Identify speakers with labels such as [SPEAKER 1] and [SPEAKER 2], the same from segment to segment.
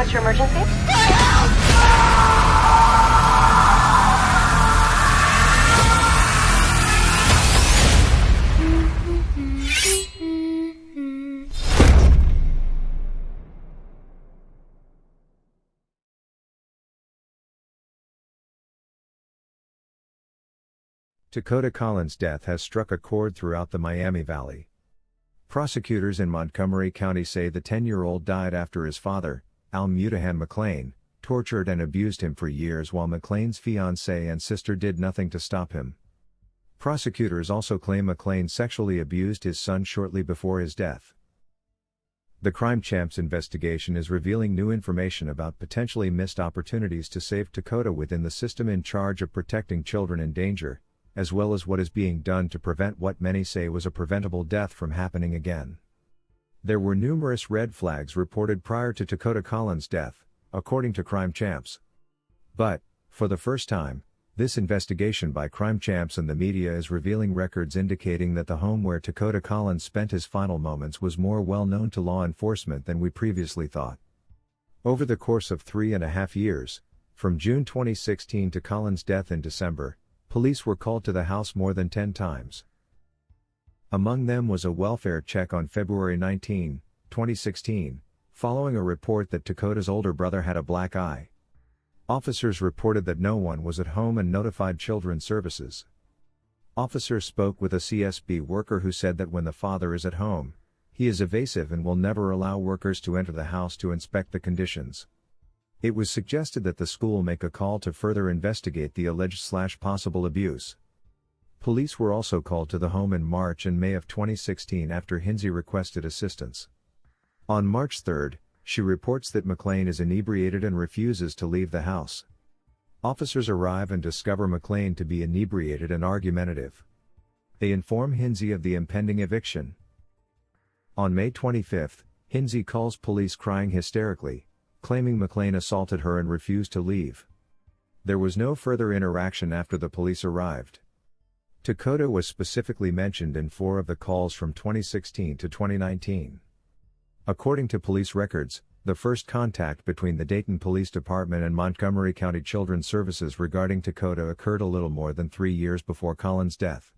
[SPEAKER 1] What's your emergency?
[SPEAKER 2] Takoda Collins' death has struck a chord throughout the Miami Valley. Prosecutors in Montgomery County say the 10-year-old died after his father, Al-Mutahan Mclean, tortured and abused him for years while Mclean's fiancée and sister did nothing to stop him. Prosecutors also claim Mclean sexually abused his son shortly before his death. The Crime Champs investigation is revealing new information about potentially missed opportunities to save Takoda within the system in charge of protecting children in danger, as well as what is being done to prevent what many say was a preventable death from happening again. There were numerous red flags reported prior to Takoda Collins' death, according to Crime Champs. But, for the first time, this investigation by Crime Champs and the media is revealing records indicating that the home where Takoda Collins spent his final moments was more well known to law enforcement than we previously thought. Over the course of 3.5 years, from June 2016 to Collins' death in December, police were called to the house more than 10 times. Among them was a welfare check on February 19, 2016, following a report that Takoda's older brother had a black eye. Officers reported that no one was at home and notified Children's Services. Officers spoke with a CSB worker who said that when the father is at home, he is evasive and will never allow workers to enter the house to inspect the conditions. It was suggested that the school make a call to further investigate the alleged/possible abuse. Police were also called to the home in March and May of 2016 after Hinsey requested assistance. On March 3, she reports that Mclean is inebriated and refuses to leave the house. Officers arrive and discover Mclean to be inebriated and argumentative. They inform Hinsey of the impending eviction. On May 25, Hinsey calls police crying hysterically, claiming Mclean assaulted her and refused to leave. There was no further interaction after the police arrived. Takoda was specifically mentioned in 4 of the calls from 2016 to 2019. According to police records, the first contact between the Dayton Police Department and Montgomery County Children's Services regarding Takoda occurred a little more than 3 years before Collins' death.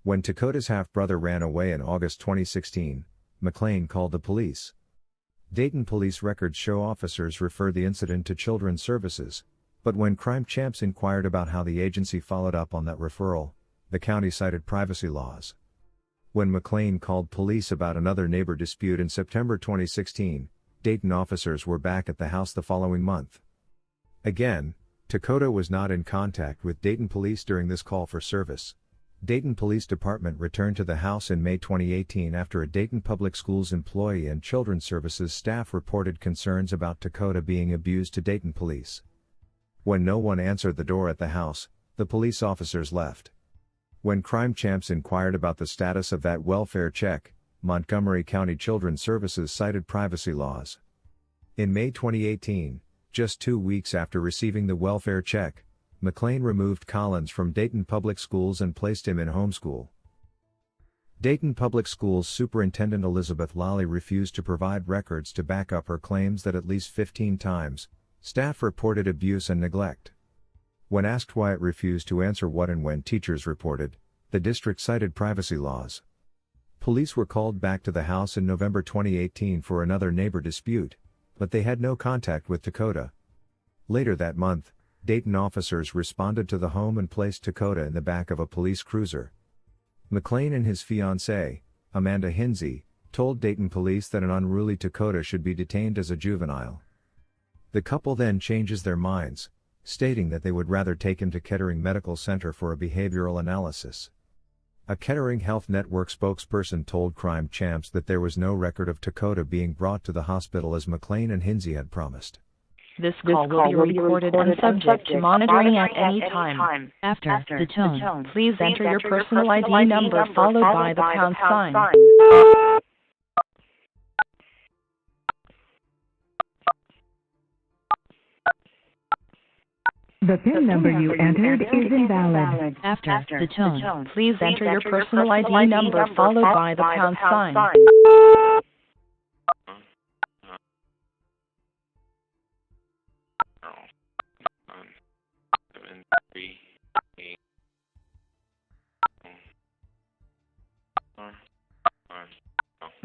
[SPEAKER 2] When Takoda's half-brother ran away in August 2016, Mclean called the police. Dayton police records show officers refer the incident to Children's Services, but when Crime Champs inquired about how the agency followed up on that referral, the county cited privacy laws. When Mclean called police about another neighbor dispute in September 2016, Dayton officers were back at the house the following month. Again, Takoda was not in contact with Dayton police during this call for service. Dayton Police Department returned to the house in May 2018 after a Dayton Public Schools employee and Children's Services staff reported concerns about Takoda being abused to Dayton police. When no one answered the door at the house, the police officers left. When Crime Champs inquired about the status of that welfare check, Montgomery County Children's Services cited privacy laws. In May 2018, just 2 weeks after receiving the welfare check, Mclean removed Collins from Dayton Public Schools and placed him in homeschool. Dayton Public Schools Superintendent Elizabeth Lally refused to provide records to back up her claims that at least 15 times, staff reported abuse and neglect. When asked why it refused to answer what and when teachers reported, the district cited privacy laws. Police were called back to the house in November 2018 for another neighbor dispute, but they had no contact with Takoda. Later that month, Dayton officers responded to the home and placed Takoda in the back of a police cruiser. Mclean and his fiancée, Amanda Hinsey, told Dayton police that an unruly Takoda should be detained as a juvenile. The couple then changes their minds, stating that they would rather take him to Kettering Medical Center for a behavioral analysis. A Kettering Health Network spokesperson told Crime Champs that there was no record of Takoda being brought to the hospital as Mclean and Hinsey had promised.
[SPEAKER 3] This call will be recorded and subject to monitoring at any time. After the tone, please enter your personal ID number followed by the pound sign.
[SPEAKER 4] The PIN number you entered is invalid.
[SPEAKER 3] After the tone, please enter your personal ID number followed by the pound sign.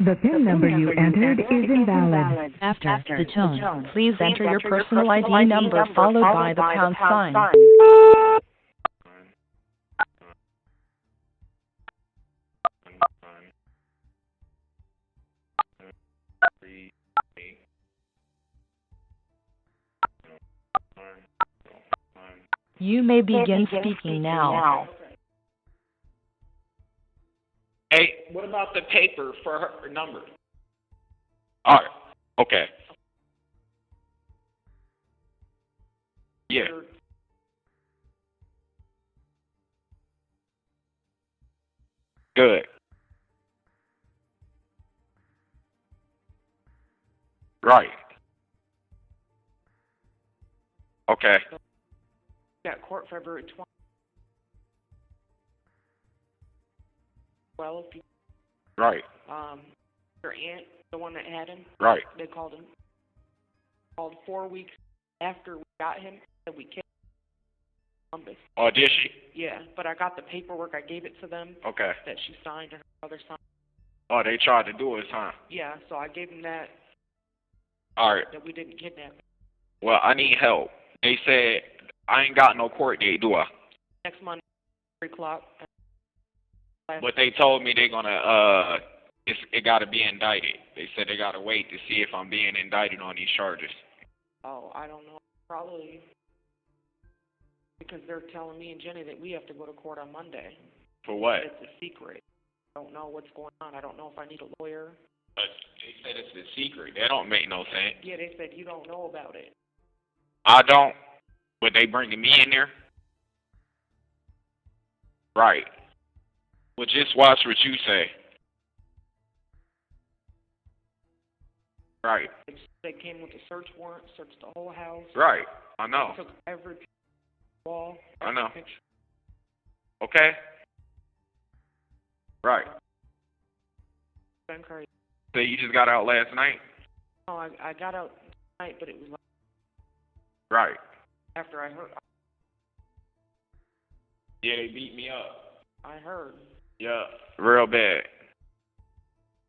[SPEAKER 4] The PIN number you entered is invalid.
[SPEAKER 3] After the tone, please enter your personal ID number followed by the pound sign. You may begin speaking now.
[SPEAKER 1] Hey, what about the paper for her number? All right. Okay. Yeah. Good. Right. Okay.
[SPEAKER 5] Got court February 12th.
[SPEAKER 1] Right.
[SPEAKER 5] Your aunt, the one that had him.
[SPEAKER 1] Right.
[SPEAKER 5] They called him. Called 4 weeks after we got him. Said we killed Columbus.
[SPEAKER 1] Oh, did she?
[SPEAKER 5] Yeah, but I got the paperwork. I gave it to them.
[SPEAKER 1] Okay.
[SPEAKER 5] That she signed and her brother signed.
[SPEAKER 1] Oh, they tried to do it, huh?
[SPEAKER 5] Yeah, so I gave them that.
[SPEAKER 1] All right.
[SPEAKER 5] That we didn't kidnap him.
[SPEAKER 1] Well, I need help. They said I ain't got no court date, do I?
[SPEAKER 5] Next Monday, 3 o'clock.
[SPEAKER 1] But they told me they're gonna it gotta be indicted. They said they gotta wait to see if I'm being indicted on these charges.
[SPEAKER 5] Oh, I don't know. Probably because they're telling me and Jenny that we have to go to court on Monday.
[SPEAKER 1] For what?
[SPEAKER 5] It's a secret. I don't know what's going on. I don't know if I need a lawyer.
[SPEAKER 1] But they said it's a secret. That don't make no sense.
[SPEAKER 5] Yeah, they said you don't know about it.
[SPEAKER 1] I don't. But they bringing me in there? Right. Well, just watch what you say. Right.
[SPEAKER 5] They came with a search warrant, searched the whole house.
[SPEAKER 1] Right. I know.
[SPEAKER 5] Took every wall.
[SPEAKER 1] I know.
[SPEAKER 5] Picture.
[SPEAKER 1] Okay. Right.
[SPEAKER 5] Been crazy.
[SPEAKER 1] So you just got out last night?
[SPEAKER 5] No, I got out tonight, but it was like
[SPEAKER 1] Right.
[SPEAKER 5] after I heard.
[SPEAKER 1] Yeah, they beat me up.
[SPEAKER 5] I heard.
[SPEAKER 1] Yeah, real bad.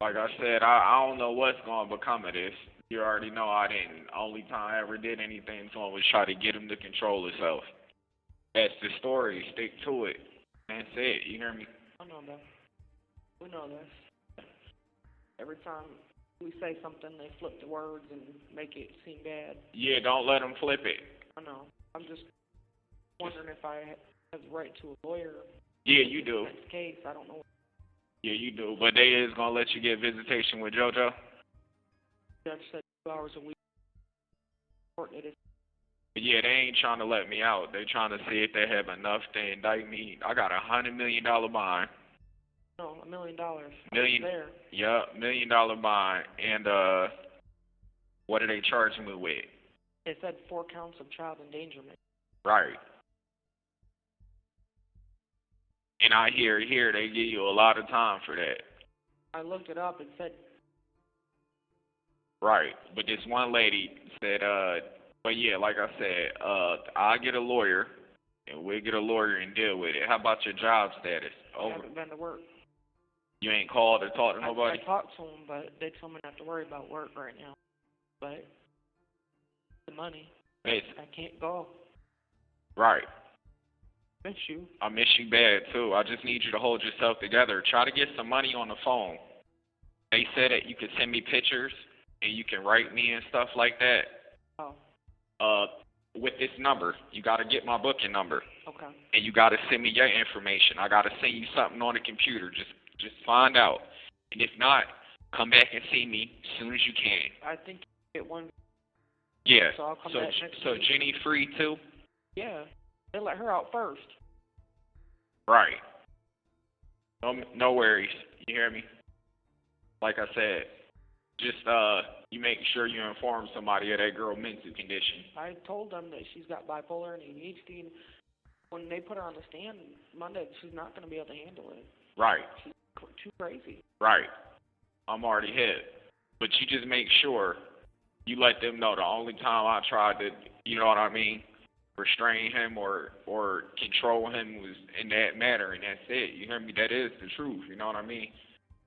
[SPEAKER 1] Like I said, I don't know what's going to become of this. You already know I didn't. Only time I ever did anything to him was try to get him to control himself. That's the story. Stick to it. That's it. You hear me?
[SPEAKER 5] I know that. We know this. Every time we say something, they flip the words and make it seem bad.
[SPEAKER 1] Yeah, don't let them flip it.
[SPEAKER 5] I know. I'm just wondering if I have the right to a lawyer.
[SPEAKER 1] Yeah, you do.
[SPEAKER 5] In this case, I don't know.
[SPEAKER 1] Yeah, you do. But they is going to let you get visitation with JoJo?
[SPEAKER 5] The judge said 2 hours a week. It is.
[SPEAKER 1] Yeah, they ain't trying to let me out. They trying to see if they have enough to indict me. I got $100 million bond.
[SPEAKER 5] No, $1 million.
[SPEAKER 1] Million.
[SPEAKER 5] There.
[SPEAKER 1] Yeah, $1 million bond. And what are they charging me with?
[SPEAKER 5] It said 4 counts of child endangerment.
[SPEAKER 1] Right. And I hear they give you a lot of time for that.
[SPEAKER 5] I looked it up. It said.
[SPEAKER 1] Right. But this one lady said, but yeah, like I said, I'll get a lawyer, and we'll get a lawyer and deal with it. How about your job status?
[SPEAKER 5] I haven't been to work.
[SPEAKER 1] You ain't called or talked to nobody?
[SPEAKER 5] I talked to them, but they told me not to worry about work right now. But the money, I can't go.
[SPEAKER 1] Right.
[SPEAKER 5] Miss you.
[SPEAKER 1] I miss you bad, too. I just need you to hold yourself together. Try to get some money on the phone. They said that you could send me pictures, and you can write me and stuff like that.
[SPEAKER 5] Oh.
[SPEAKER 1] With this number, you got to get my booking number.
[SPEAKER 5] Okay.
[SPEAKER 1] And you got to send me your information. I got to send you something on the computer. Just find out. And if not, come back and see me as soon as you can.
[SPEAKER 5] I think you get one.
[SPEAKER 1] Yeah.
[SPEAKER 5] So I'll come back next week.
[SPEAKER 1] Jenny free, too?
[SPEAKER 5] Yeah. They let her out first.
[SPEAKER 1] Right. No worries. You hear me? Like I said, just you make sure you inform somebody of that girl's mental condition.
[SPEAKER 5] I told them that she's got bipolar and ADHD. And when they put her on the stand Monday, she's not going to be able to handle it.
[SPEAKER 1] Right.
[SPEAKER 5] She's too crazy.
[SPEAKER 1] Right. I'm already hit. But you just make sure you let them know the only time I tried to, you know what I mean, restrain him or control him was in that matter, and that's it. You hear me? That is the truth. You know what I mean?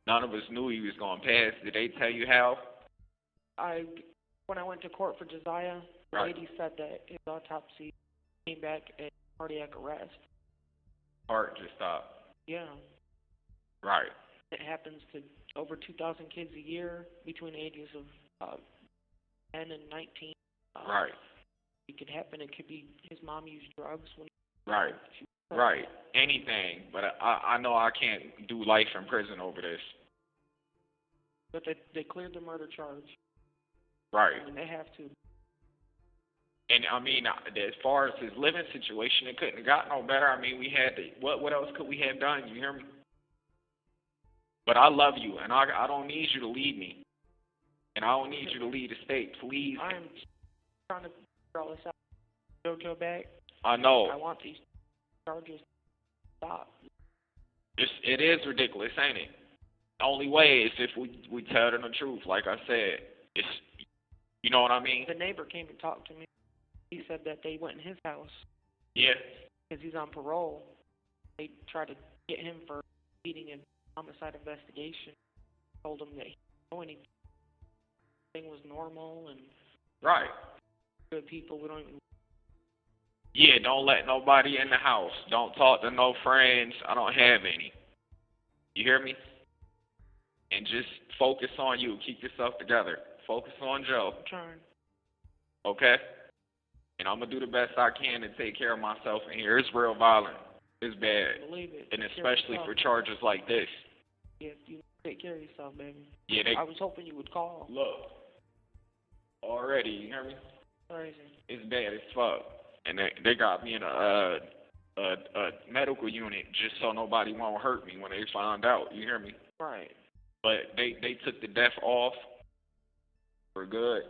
[SPEAKER 1] None of us knew he was going to pass. Did they tell you how?
[SPEAKER 5] When I went to court for Josiah, the
[SPEAKER 1] Right.
[SPEAKER 5] lady said that his autopsy came back at cardiac arrest.
[SPEAKER 1] Heart just stopped.
[SPEAKER 5] Yeah.
[SPEAKER 1] Right.
[SPEAKER 5] It happens to over 2,000 kids a year between the ages of 10 and 19.
[SPEAKER 1] Right.
[SPEAKER 5] It could happen. It could be his mom used drugs when.
[SPEAKER 1] Right. Right. Anything, but I know I can't do life in prison over this.
[SPEAKER 5] But they cleared the murder charge.
[SPEAKER 1] Right.
[SPEAKER 5] And they have to.
[SPEAKER 1] And I mean, as far as his living situation, it couldn't have got no better. I mean, we had to. What else could we have done? You hear me? But I love you, and I don't need you to lead me, and I don't need you to lead the state, please.
[SPEAKER 5] I'm trying to figure all this out. JoJo back.
[SPEAKER 1] I know.
[SPEAKER 5] I want these charges to stop.
[SPEAKER 1] It is ridiculous, ain't it? The only way is if we tell them the truth. Like I said, it's, you know what I mean?
[SPEAKER 5] The neighbor came and talked to me. He said that they went in his house.
[SPEAKER 1] Yeah.
[SPEAKER 5] Because he's on parole. They tried to get him for leading a homicide investigation. Told him that he didn't know anything was normal and
[SPEAKER 1] Right.
[SPEAKER 5] good people. We don't even.
[SPEAKER 1] Yeah, don't let nobody in the house. Don't talk to no friends. I don't have any. You hear me? And just focus on you. Keep yourself together. Focus on Joe.
[SPEAKER 5] I'm trying.
[SPEAKER 1] Okay? And I'm going to do the best I can to take care of myself in here. It's real violent. It's bad.
[SPEAKER 5] Believe it.
[SPEAKER 1] And
[SPEAKER 5] Take care of
[SPEAKER 1] especially
[SPEAKER 5] yourself.
[SPEAKER 1] for charges like this.
[SPEAKER 5] Yeah, you take care of yourself, baby.
[SPEAKER 1] Yeah,
[SPEAKER 5] I was hoping you would call.
[SPEAKER 1] look. Already, you hear me?
[SPEAKER 5] Crazy.
[SPEAKER 1] It's bad as fuck. And they got me in a medical unit just so nobody won't hurt me when they find out. You hear me?
[SPEAKER 5] Right.
[SPEAKER 1] But they took the death off for good.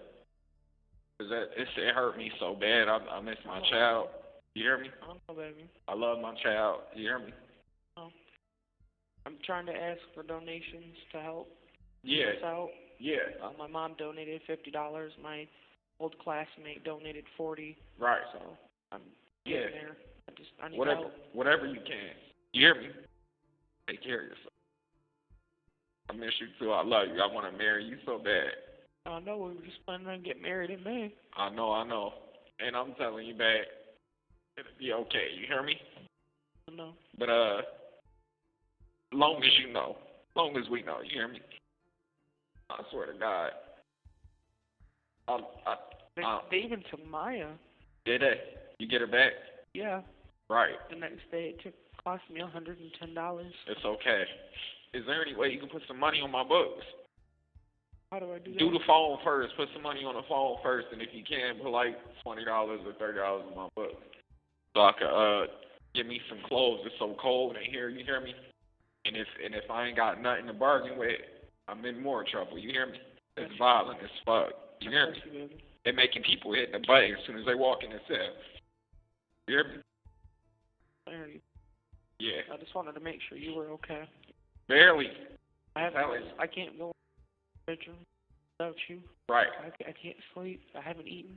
[SPEAKER 1] Cause it hurt me so bad. I miss my child. You hear me?
[SPEAKER 5] I don't know, baby.
[SPEAKER 1] I love my child. You hear me?
[SPEAKER 5] Oh. I'm trying to ask for donations to help
[SPEAKER 1] Yeah.
[SPEAKER 5] us out.
[SPEAKER 1] Yeah.
[SPEAKER 5] My mom donated $50. My old classmate donated $40.
[SPEAKER 1] Right.
[SPEAKER 5] So I'm
[SPEAKER 1] Yeah.
[SPEAKER 5] getting there. I need help.
[SPEAKER 1] Whatever you can. You hear me? Take care of yourself. I miss you too. I love you. I want to marry you so bad.
[SPEAKER 5] I know we were just planning on getting married in May.
[SPEAKER 1] I know. And I'm telling you, babe, it'll be okay. You hear me?
[SPEAKER 5] I know.
[SPEAKER 1] But long as you know, long as we know, you hear me? I swear to God.
[SPEAKER 5] They even took Maya.
[SPEAKER 1] Did they? You get her back?
[SPEAKER 5] Yeah.
[SPEAKER 1] Right.
[SPEAKER 5] The next day it cost me $110.
[SPEAKER 1] It's okay. Is there any way you can put some money on my books?
[SPEAKER 5] How do I do that?
[SPEAKER 1] Do the phone first. Put some money on the phone first, and if you can, put like $20 or $30 in my books, so I could get me some clothes. It's so cold in here. You hear me? And if I ain't got nothing to bargain with, I'm in more trouble. You hear me? It's violent as fuck. You hear me? They're making people hit the button as soon as they walk in the cell. You hear me?
[SPEAKER 5] I hear you.
[SPEAKER 1] Yeah.
[SPEAKER 5] I just wanted to make sure you were okay.
[SPEAKER 1] Barely.
[SPEAKER 5] I can't go in the bedroom without you.
[SPEAKER 1] Right.
[SPEAKER 5] I can't sleep. I haven't eaten.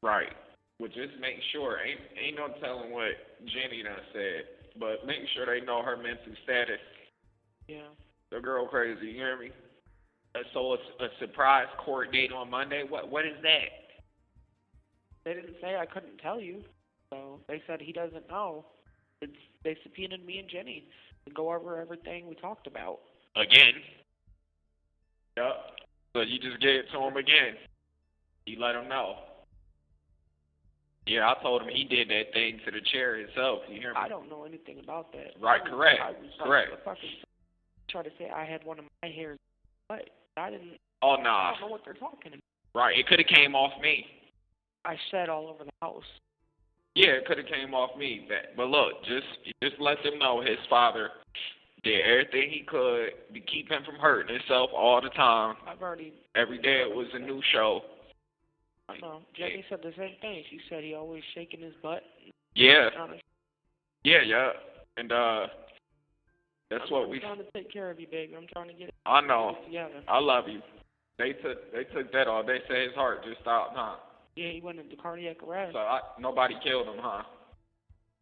[SPEAKER 1] Right. Well, just make sure. Ain't no telling what Jenny done said, but make sure they know her mental status.
[SPEAKER 5] Yeah.
[SPEAKER 1] The girl crazy. You hear me? So it's a surprise court date on Monday. What is that?
[SPEAKER 5] They didn't say. I couldn't tell you. So they said he doesn't know. They subpoenaed me and Jenny to go over everything we talked about.
[SPEAKER 1] Again? Yep. So you just gave it to him again. You let him know. Yeah, I told him he did that thing to the chair himself. You hear me?
[SPEAKER 5] I don't know anything about that.
[SPEAKER 1] Right, correct. Correct.
[SPEAKER 5] Try to say I had one of my hairs, but I didn't.
[SPEAKER 1] Oh,
[SPEAKER 5] I
[SPEAKER 1] nah.
[SPEAKER 5] don't know what they're talking about.
[SPEAKER 1] Right, it could have came off me.
[SPEAKER 5] I shed all over the house.
[SPEAKER 1] Yeah, it could have came off me. But look, just let them know his father did everything he could to keep him from hurting himself all the time. Every day it was a new show.
[SPEAKER 5] No, Jenny said the same thing. She said he always shaking his butt.
[SPEAKER 1] Yeah. Yeah. And that's what
[SPEAKER 5] I'm trying to take care of you, baby. I'm trying to get it
[SPEAKER 1] I know.
[SPEAKER 5] together.
[SPEAKER 1] I love you. They took that off. They say his heart just stopped, huh?
[SPEAKER 5] Yeah, he went into cardiac arrest.
[SPEAKER 1] So nobody killed him, huh?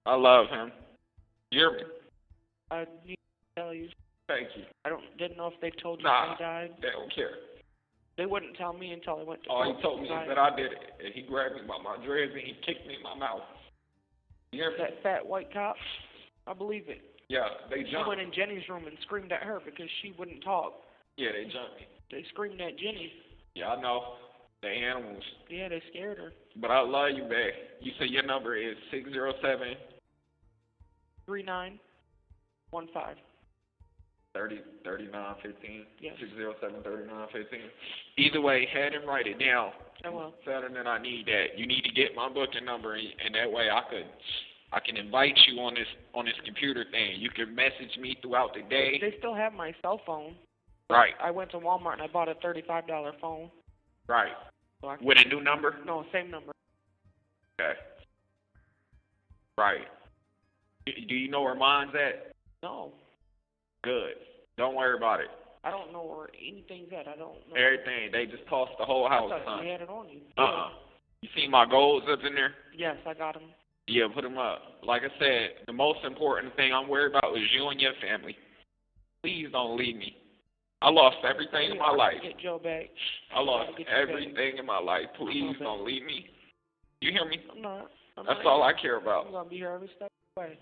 [SPEAKER 1] I love him. You hear me?
[SPEAKER 5] I need to tell you.
[SPEAKER 1] Thank you.
[SPEAKER 5] Didn't know if they told you
[SPEAKER 1] Nah,
[SPEAKER 5] they died.
[SPEAKER 1] they don't care.
[SPEAKER 5] They wouldn't tell me until I went to
[SPEAKER 1] All
[SPEAKER 5] court.
[SPEAKER 1] he told me is that I did it, and he grabbed me by my dreads and he kicked me in my mouth. You hear me?
[SPEAKER 5] That fat white cop, I believe it.
[SPEAKER 1] Yeah, they
[SPEAKER 5] He
[SPEAKER 1] jumped.
[SPEAKER 5] went in Jenny's room and screamed at her because she wouldn't talk.
[SPEAKER 1] Yeah, they jumped me.
[SPEAKER 5] They screamed at Jenny.
[SPEAKER 1] Yeah, I know. The animals.
[SPEAKER 5] Yeah, they scared her.
[SPEAKER 1] But I love you, babe. You say your number is 607
[SPEAKER 5] 3915.
[SPEAKER 1] 3915.
[SPEAKER 5] Yes.
[SPEAKER 1] 607 3915. Either way, head and write it down.
[SPEAKER 5] I will.
[SPEAKER 1] Saturday night, I need that. You need to get my booking number, and that way I can invite you on this computer thing. You can message me throughout the day.
[SPEAKER 5] They still have my cell phone.
[SPEAKER 1] Right.
[SPEAKER 5] I went to Walmart and I bought a $35 phone.
[SPEAKER 1] Right.
[SPEAKER 5] So I
[SPEAKER 1] With a new number?
[SPEAKER 5] No, same number.
[SPEAKER 1] Okay. Right. Do you know where mine's at?
[SPEAKER 5] No.
[SPEAKER 1] Good. Don't worry about it.
[SPEAKER 5] I don't know where anything's at. I don't know.
[SPEAKER 1] Everything. They just tossed the whole house,
[SPEAKER 5] I thought
[SPEAKER 1] son.
[SPEAKER 5] you had it on you.
[SPEAKER 1] You see my goals up in there?
[SPEAKER 5] Yes, I got them.
[SPEAKER 1] Yeah, put them up. Like I said, the most important thing I'm worried about is you and your family. Please don't leave me. I lost everything in my life.
[SPEAKER 5] Get Joe back.
[SPEAKER 1] I lost everything in my life. Please don't leave me. You hear me?
[SPEAKER 5] I'm not.
[SPEAKER 1] That's all I care about.
[SPEAKER 5] I'm going to be here every step of the way.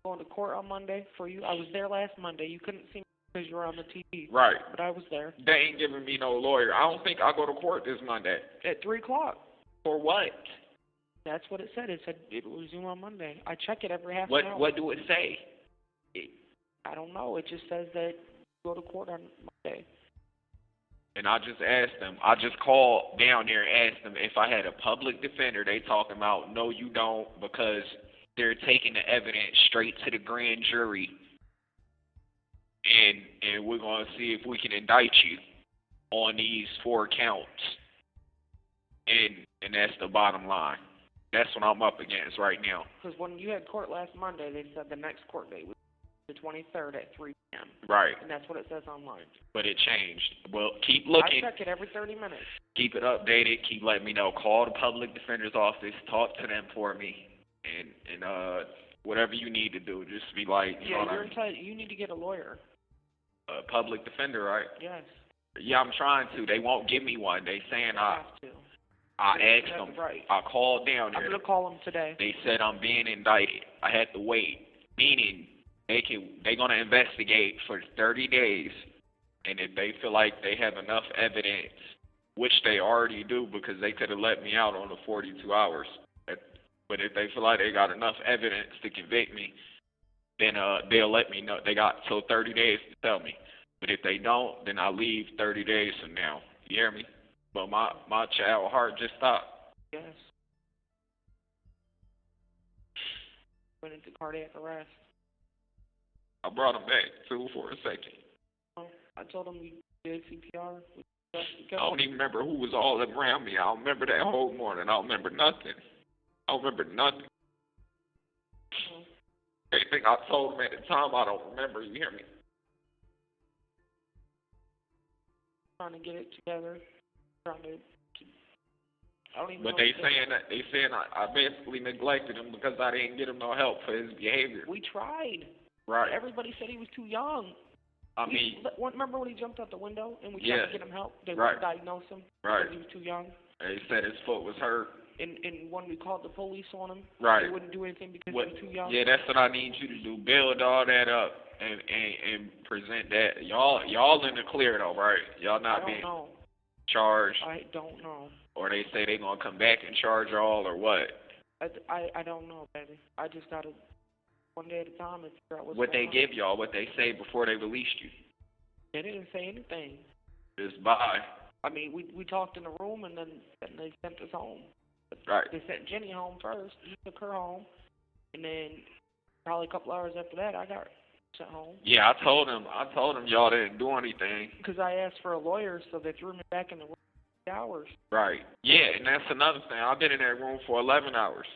[SPEAKER 5] Going to court on Monday for you. I was there last Monday. You couldn't see me because you were on the TV.
[SPEAKER 1] Right.
[SPEAKER 5] But I was there.
[SPEAKER 1] They ain't giving me no lawyer. I don't think I'll go to court this Monday.
[SPEAKER 5] At 3 o'clock.
[SPEAKER 1] For what?
[SPEAKER 5] That's what it said. It said it will resume on Monday. I check it every half
[SPEAKER 1] What
[SPEAKER 5] an hour.
[SPEAKER 1] What do it say?
[SPEAKER 5] I don't know. It just says that you go to court on Monday.
[SPEAKER 1] And I just asked them. I just called down there and asked them if I had a public defender. They talking about, no, you don't, because they're taking the evidence straight to the grand jury. And we're going to see if we can indict you on these 4 counts. And that's the bottom line. That's what I'm up against right now.
[SPEAKER 5] Because when you had court last Monday, they said the next court date was the 23rd at 3 p.m.
[SPEAKER 1] Right.
[SPEAKER 5] And that's what it says online.
[SPEAKER 1] But it changed. Well, keep looking.
[SPEAKER 5] I check it every 30 minutes.
[SPEAKER 1] Keep it updated. Keep letting me know. Call the public defender's office. Talk to them for me. And whatever you need to do. Just be like, you know what I mean?
[SPEAKER 5] You need to get a lawyer.
[SPEAKER 1] A public defender, right?
[SPEAKER 5] Yes.
[SPEAKER 1] Yeah, I'm trying to. They won't give me one. They saying I asked them.
[SPEAKER 5] Right.
[SPEAKER 1] I called down there.
[SPEAKER 5] I'm going to call them today.
[SPEAKER 1] They said I'm being indicted. I had to wait. Meaning they're going to investigate for 30 days. And if they feel like they have enough evidence, which they already do because they could have let me out on the 42 hours. But if they feel like they got enough evidence to convict me, then they'll let me know. They got till 30 days to tell me. But if they don't, then I leave 30 days from now. You hear me? But my child heart just stopped.
[SPEAKER 5] Yes. Went into cardiac arrest.
[SPEAKER 1] I brought him back too for a second.
[SPEAKER 5] I told him you did CPR.
[SPEAKER 1] I don't even remember who was all around me. I don't remember that whole morning. I don't remember nothing. I don't remember nothing. Anything I told him at the time, I don't remember. You hear me?
[SPEAKER 5] Trying to get it together. I don't even
[SPEAKER 1] but
[SPEAKER 5] know.
[SPEAKER 1] They saying I basically neglected him because I didn't get him no help for his behavior.
[SPEAKER 5] We tried.
[SPEAKER 1] Right.
[SPEAKER 5] Everybody said he was too young. Remember when he jumped out the window and we tried to get him help? They wouldn't diagnose him because he was too young.
[SPEAKER 1] They said his foot was hurt.
[SPEAKER 5] And when we called the police on him,
[SPEAKER 1] they
[SPEAKER 5] wouldn't do anything because he was too young.
[SPEAKER 1] Yeah, that's what I need you to do. Build all that up and present that. Y'all in the clear though, right? Y'all not being charged.
[SPEAKER 5] I don't know.
[SPEAKER 1] Or they say they gonna come back and charge y'all or what?
[SPEAKER 5] I don't know, baby. I just gotta one day at a time and figure out
[SPEAKER 1] what they give y'all, what they say before they released you.
[SPEAKER 5] They didn't say anything.
[SPEAKER 1] Just bye.
[SPEAKER 5] I mean, we talked in the room and then they sent us home.
[SPEAKER 1] Right.
[SPEAKER 5] They sent Jenny home first. He took her home, and then probably a couple hours after that, I got sent home.
[SPEAKER 1] Yeah, I told them y'all didn't do anything.
[SPEAKER 5] Because I asked for a lawyer, so they threw me back in the room for 8 hours.
[SPEAKER 1] Right. Yeah, and that's another thing. I've been in that room for 11 hours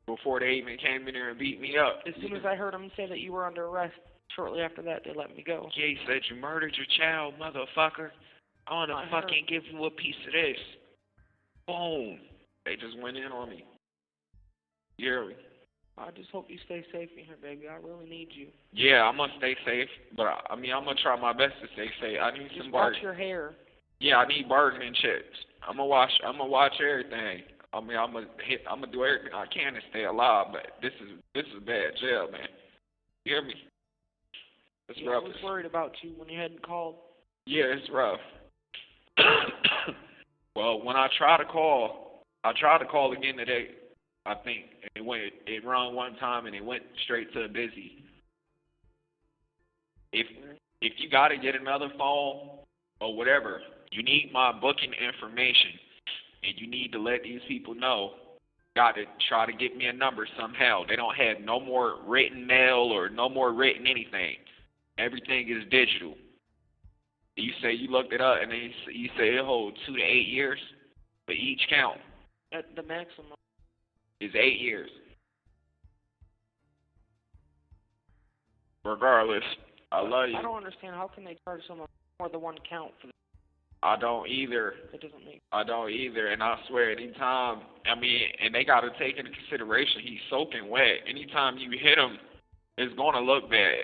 [SPEAKER 1] before they even came in there and beat me up.
[SPEAKER 5] As soon as I heard them say that you were under arrest, shortly after that, they let me go.
[SPEAKER 1] Yeah, he said you murdered your child, motherfucker. I want to fucking give you a piece of this. Boom. They just went in on me. You hear me?
[SPEAKER 5] I just hope you stay safe in here, baby. I really need you.
[SPEAKER 1] Yeah, I'm gonna stay safe, but I'm gonna try my best to stay safe. I need
[SPEAKER 5] Just
[SPEAKER 1] some
[SPEAKER 5] watch
[SPEAKER 1] bargain.
[SPEAKER 5] your hair.
[SPEAKER 1] Yeah, I need bargaining chips. I'm gonna watch everything. I'm gonna do everything I can to stay alive, but this is bad jail, man. You hear me? It's
[SPEAKER 5] Yeah,
[SPEAKER 1] rough.
[SPEAKER 5] I was worried about you when you hadn't called.
[SPEAKER 1] Yeah, it's rough. Well, when I tried to call again today. I think it rung one time and it went straight to busy. If you gotta get another phone or whatever, you need my booking information and you need to let these people know. Gotta try to get me a number somehow. They don't have no more written mail or no more written anything. Everything is digital. You say you looked it up and then you say it holds 2 to 8 years for each count.
[SPEAKER 5] At the maximum.
[SPEAKER 1] Is 8 years. Regardless, I love you.
[SPEAKER 5] I don't understand. How can they charge someone more than one count for this?
[SPEAKER 1] I don't either.
[SPEAKER 5] It doesn't make.
[SPEAKER 1] I don't either. And I swear, anytime, and they got to take into consideration he's soaking wet. Anytime you hit him, it's going to look bad.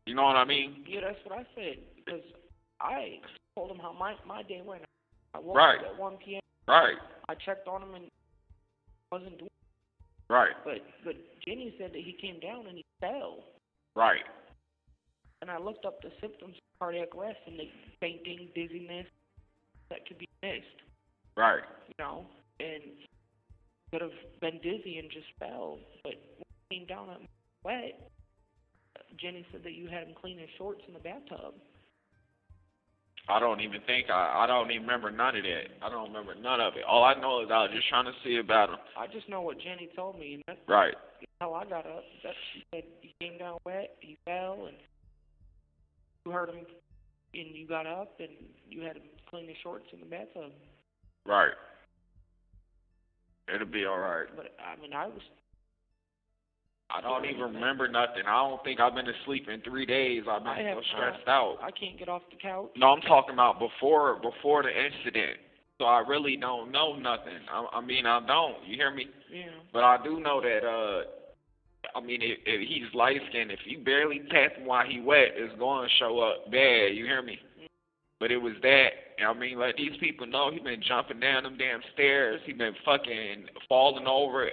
[SPEAKER 1] You know what I mean?
[SPEAKER 5] Yeah, that's what I said. Because I told him how my day went. I woke
[SPEAKER 1] Right.
[SPEAKER 5] up at 1 p.m.
[SPEAKER 1] Right.
[SPEAKER 5] I checked on him and wasn't doing.
[SPEAKER 1] Right.
[SPEAKER 5] But Jenny said that he came down and he fell.
[SPEAKER 1] Right.
[SPEAKER 5] And I looked up the symptoms of cardiac arrest and they fainting, dizziness, that could be missed.
[SPEAKER 1] Right.
[SPEAKER 5] You know, and could have been dizzy and just fell. But when he came down and wet, Jenny said that you had him clean his shorts in the bathtub.
[SPEAKER 1] I don't even remember none of that. I don't remember none of it. All I know is I was just trying to see about him.
[SPEAKER 5] I just know what Jenny told me, and that's
[SPEAKER 1] Right.
[SPEAKER 5] how I got up. She said he came down wet, he fell, and you heard him, and you got up, and you had him clean his shorts in the bathtub.
[SPEAKER 1] Right. It'll be all right.
[SPEAKER 5] But,
[SPEAKER 1] I don't even remember nothing. I don't think I've been asleep in 3 days. I've been so stressed out.
[SPEAKER 5] I can't get off the couch.
[SPEAKER 1] No, I'm talking about before the incident. So I really don't know nothing. I don't. You hear me?
[SPEAKER 5] Yeah.
[SPEAKER 1] But I do know that, if he's light-skinned, if you barely tap him while he wet, it's going to show up bad. You hear me? But it was that. Let these people know he been jumping down them damn stairs. He been fucking falling over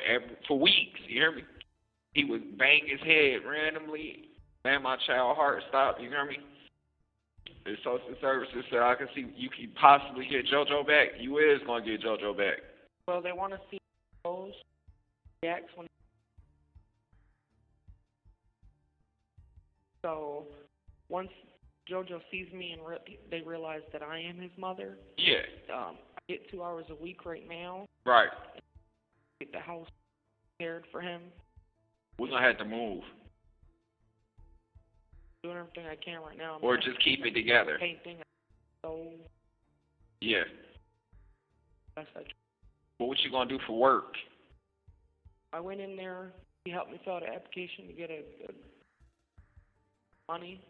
[SPEAKER 1] for weeks. You hear me? He would bang his head randomly. Man, my child heart stopped. You hear me? The social services said I can see you can possibly get JoJo back. You is going to get JoJo back.
[SPEAKER 5] Well, they want to see those reacts when. So once JoJo sees me and they realize that I am his mother.
[SPEAKER 1] Yeah.
[SPEAKER 5] I get 2 hours a week right now.
[SPEAKER 1] Right.
[SPEAKER 5] Get the house prepared for him.
[SPEAKER 1] We're going to have to move.
[SPEAKER 5] Doing everything I can right now.
[SPEAKER 1] Or just keep it together.
[SPEAKER 5] Painting. So.
[SPEAKER 1] Yeah.
[SPEAKER 5] That's that.
[SPEAKER 1] But what you going to do for work?
[SPEAKER 5] I went in there. He helped me fill out an application to get a money,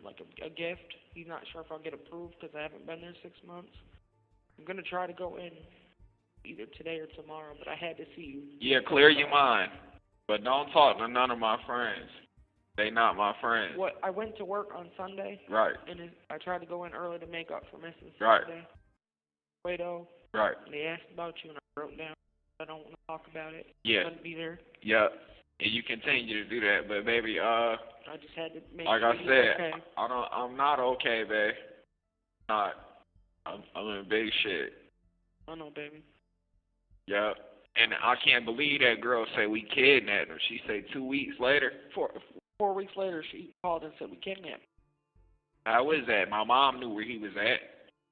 [SPEAKER 5] like a gift. He's not sure if I'll get approved because I haven't been there 6 months. I'm going to try to go in either today or tomorrow, but I had to see you.
[SPEAKER 1] Yeah, clear your mind. But don't talk to none of my friends. They not my friends.
[SPEAKER 5] What? I went to work on Sunday.
[SPEAKER 1] Right.
[SPEAKER 5] And I tried to go in early to make up for missing
[SPEAKER 1] Right.
[SPEAKER 5] Saturday. Waito.
[SPEAKER 1] Right.
[SPEAKER 5] And they asked about you, and I wrote down. I don't want to talk about it.
[SPEAKER 1] Yeah.
[SPEAKER 5] I couldn't be there.
[SPEAKER 1] Yeah. And you continue to do that, but baby,
[SPEAKER 5] I just had to make
[SPEAKER 1] like
[SPEAKER 5] sure
[SPEAKER 1] I
[SPEAKER 5] you were
[SPEAKER 1] said,
[SPEAKER 5] okay.
[SPEAKER 1] I'm not okay, babe. I'm in big shit.
[SPEAKER 5] I know, baby.
[SPEAKER 1] Yeah. And I can't believe that girl say we kidnapped him. She say 2 weeks later.
[SPEAKER 5] 4 weeks later, she called and said we kidnapped him.
[SPEAKER 1] How was that? My mom knew where he was at.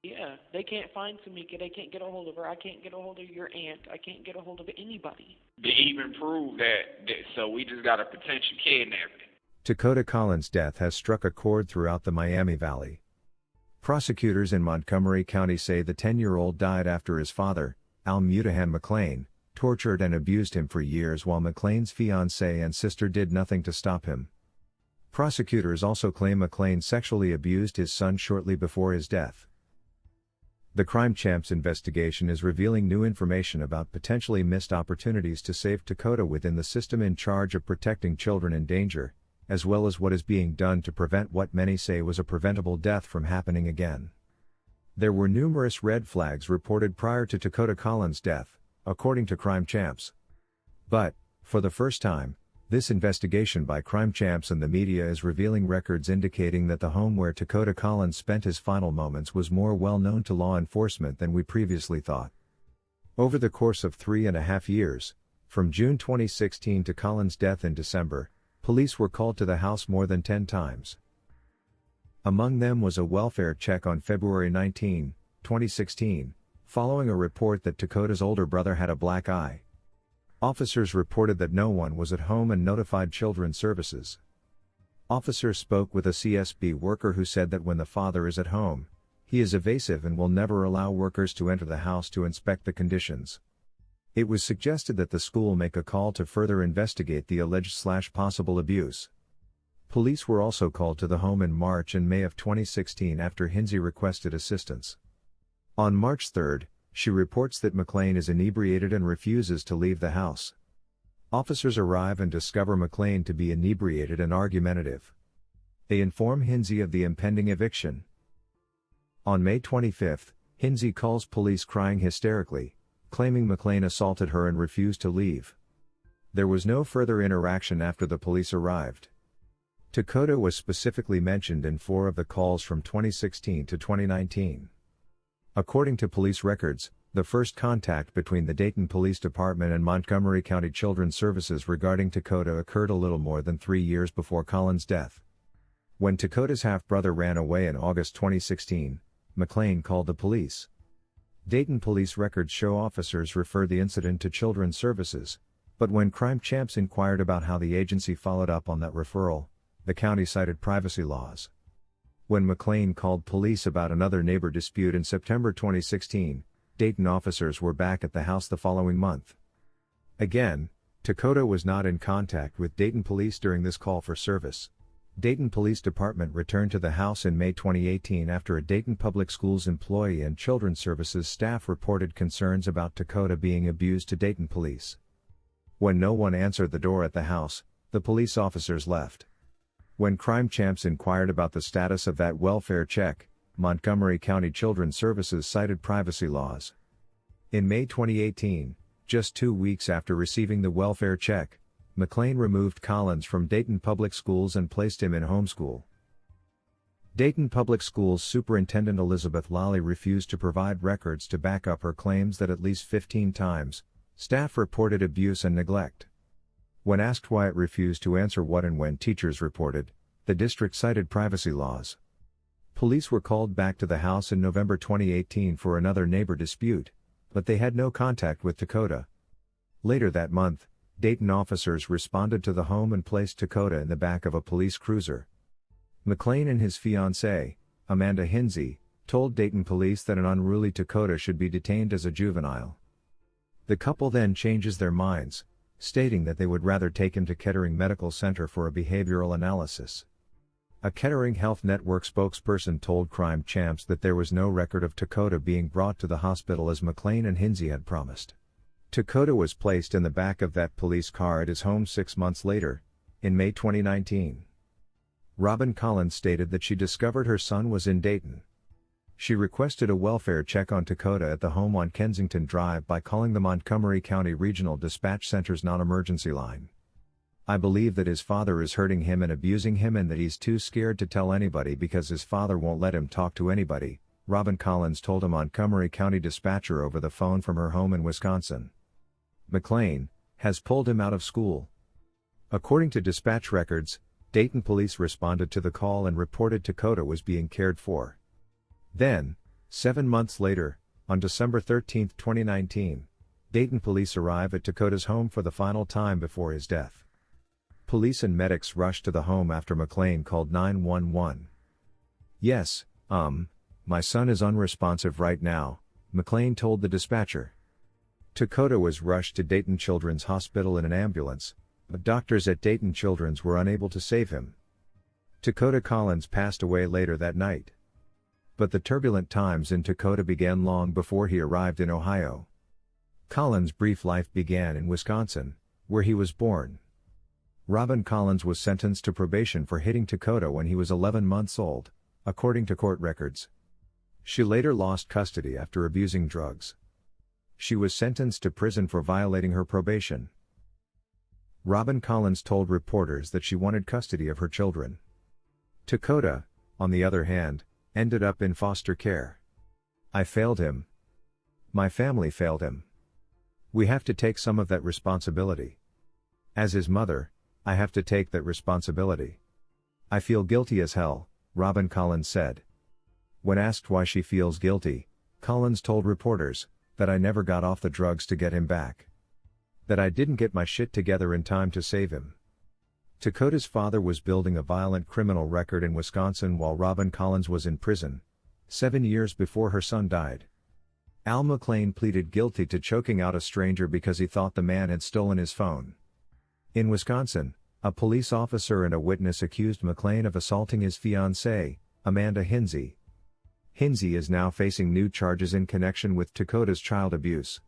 [SPEAKER 5] Yeah, they can't find Tamika. They can't get a hold of her. I can't get a hold of your aunt. I can't get a hold of anybody.
[SPEAKER 1] To even prove that so we just got a potential kidnapping.
[SPEAKER 2] Takoda Collins' death has struck a chord throughout the Miami Valley. Prosecutors in Montgomery County say the 10-year-old died after his father, Al-Mutahan Mclean, tortured and abused him for years while Mclean's fiancée and sister did nothing to stop him. Prosecutors also claim Mclean sexually abused his son shortly before his death. The Crime Champs investigation is revealing new information about potentially missed opportunities to save Takoda within the system in charge of protecting children in danger, as well as what is being done to prevent what many say was a preventable death from happening again. There were numerous red flags reported prior to Takoda Collins' death, according to Crime Champs. But, for the first time, this investigation by Crime Champs and the media is revealing records indicating that the home where Takoda Collins spent his final moments was more well known to law enforcement than we previously thought. Over the course of 3.5 years, from June 2016 to Collins' death in December, police were called to the house more than 10 times. Among them was a welfare check on February 19, 2016, following a report that Takoda's older brother had a black eye. Officers reported that no one was at home and notified Children's Services. Officers spoke with a CSB worker who said that when the father is at home, he is evasive and will never allow workers to enter the house to inspect the conditions. It was suggested that the school make a call to further investigate the alleged/possible abuse. Police were also called to the home in March and May of 2016 after Hinsey requested assistance. On March 3, she reports that McLean is inebriated and refuses to leave the house. Officers arrive and discover McLean to be inebriated and argumentative. They inform Hinsey of the impending eviction. On May 25, Hinsey calls police crying hysterically, claiming McLean assaulted her and refused to leave. There was no further interaction after the police arrived. Takoda was specifically mentioned in 4 of the calls from 2016 to 2019. According to police records, the first contact between the Dayton Police Department and Montgomery County Children's Services regarding Takoda occurred a little more than 3 years before Collins' death. When Takoda's half-brother ran away in August 2016, McLean called the police. Dayton police records show officers referred the incident to Children's Services, but when Crime Champs inquired about how the agency followed up on that referral, the county cited privacy laws. When McLean called police about another neighbor dispute in September 2016, Dayton officers were back at the house the following month. Again, Takoda was not in contact with Dayton police during this call for service. Dayton Police Department returned to the house in May 2018 after a Dayton Public Schools employee and Children's Services staff reported concerns about Takoda being abused to Dayton police. When no one answered the door at the house, the police officers left. When Crime Champs inquired about the status of that welfare check, Montgomery County Children's Services cited privacy laws. In May 2018, just 2 weeks after receiving the welfare check, McLean removed Collins from Dayton Public Schools and placed him in homeschool. Dayton Public Schools Superintendent Elizabeth Lally refused to provide records to back up her claims that at least 15 times, staff reported abuse and neglect. When asked why it refused to answer what and when teachers reported, the district cited privacy laws. Police were called back to the house in November 2018 for another neighbor dispute, but they had no contact with Takoda. Later that month, Dayton officers responded to the home and placed Takoda in the back of a police cruiser. McLean and his fiancée, Amanda Hinsey, told Dayton police that an unruly Takoda should be detained as a juvenile. The couple then changes their minds, stating that they would rather take him to Kettering Medical Center for a behavioral analysis. A Kettering Health Network spokesperson told Crime Champs that there was no record of Takoda being brought to the hospital as McLean and Hinsey had promised. Takoda was placed in the back of that police car at his home 6 months later, in May 2019. Robin Collins stated that she discovered her son was in Dayton. She requested a welfare check on Takoda at the home on Kensington Drive by calling the Montgomery County Regional Dispatch Center's non-emergency line. "I believe that his father is hurting him and abusing him and that he's too scared to tell anybody because his father won't let him talk to anybody," Robin Collins told a Montgomery County dispatcher over the phone from her home in Wisconsin. McLean has pulled him out of school. According to dispatch records, Dayton police responded to the call and reported Takoda was being cared for. Then, 7 months later, on December 13, 2019, Dayton police arrive at Takoda's home for the final time before his death. Police and medics rushed to the home after McLean called 911. "Yes, my son is unresponsive right now," McLean told the dispatcher. Takoda was rushed to Dayton Children's Hospital in an ambulance, but doctors at Dayton Children's were unable to save him. Takoda Collins passed away later that night. But the turbulent times in Takoda began long before he arrived in Ohio. Collins' brief life began in Wisconsin, where he was born. Robin Collins was sentenced to probation for hitting Takoda when he was 11 months old, according to court records. She later lost custody after abusing drugs. She was sentenced to prison for violating her probation. Robin Collins told reporters that she wanted custody of her children. Takoda, on the other hand, ended up in foster care. I failed him. My family failed him. We have to take some of that responsibility. As his mother, I have to take that responsibility. I feel guilty as hell, Robin Collins said. When asked why she feels guilty, Collins told reporters that I never got off the drugs to get him back. That I didn't get my shit together in time to save him. Takoda's father was building a violent criminal record in Wisconsin while Robin Collins was in prison, 7 years before her son died. Al McLean pleaded guilty to choking out a stranger because he thought the man had stolen his phone. In Wisconsin, a police officer and a witness accused McLean of assaulting his fiancée, Amanda Hinsey. Hinsey is now facing new charges in connection with Takoda's child abuse.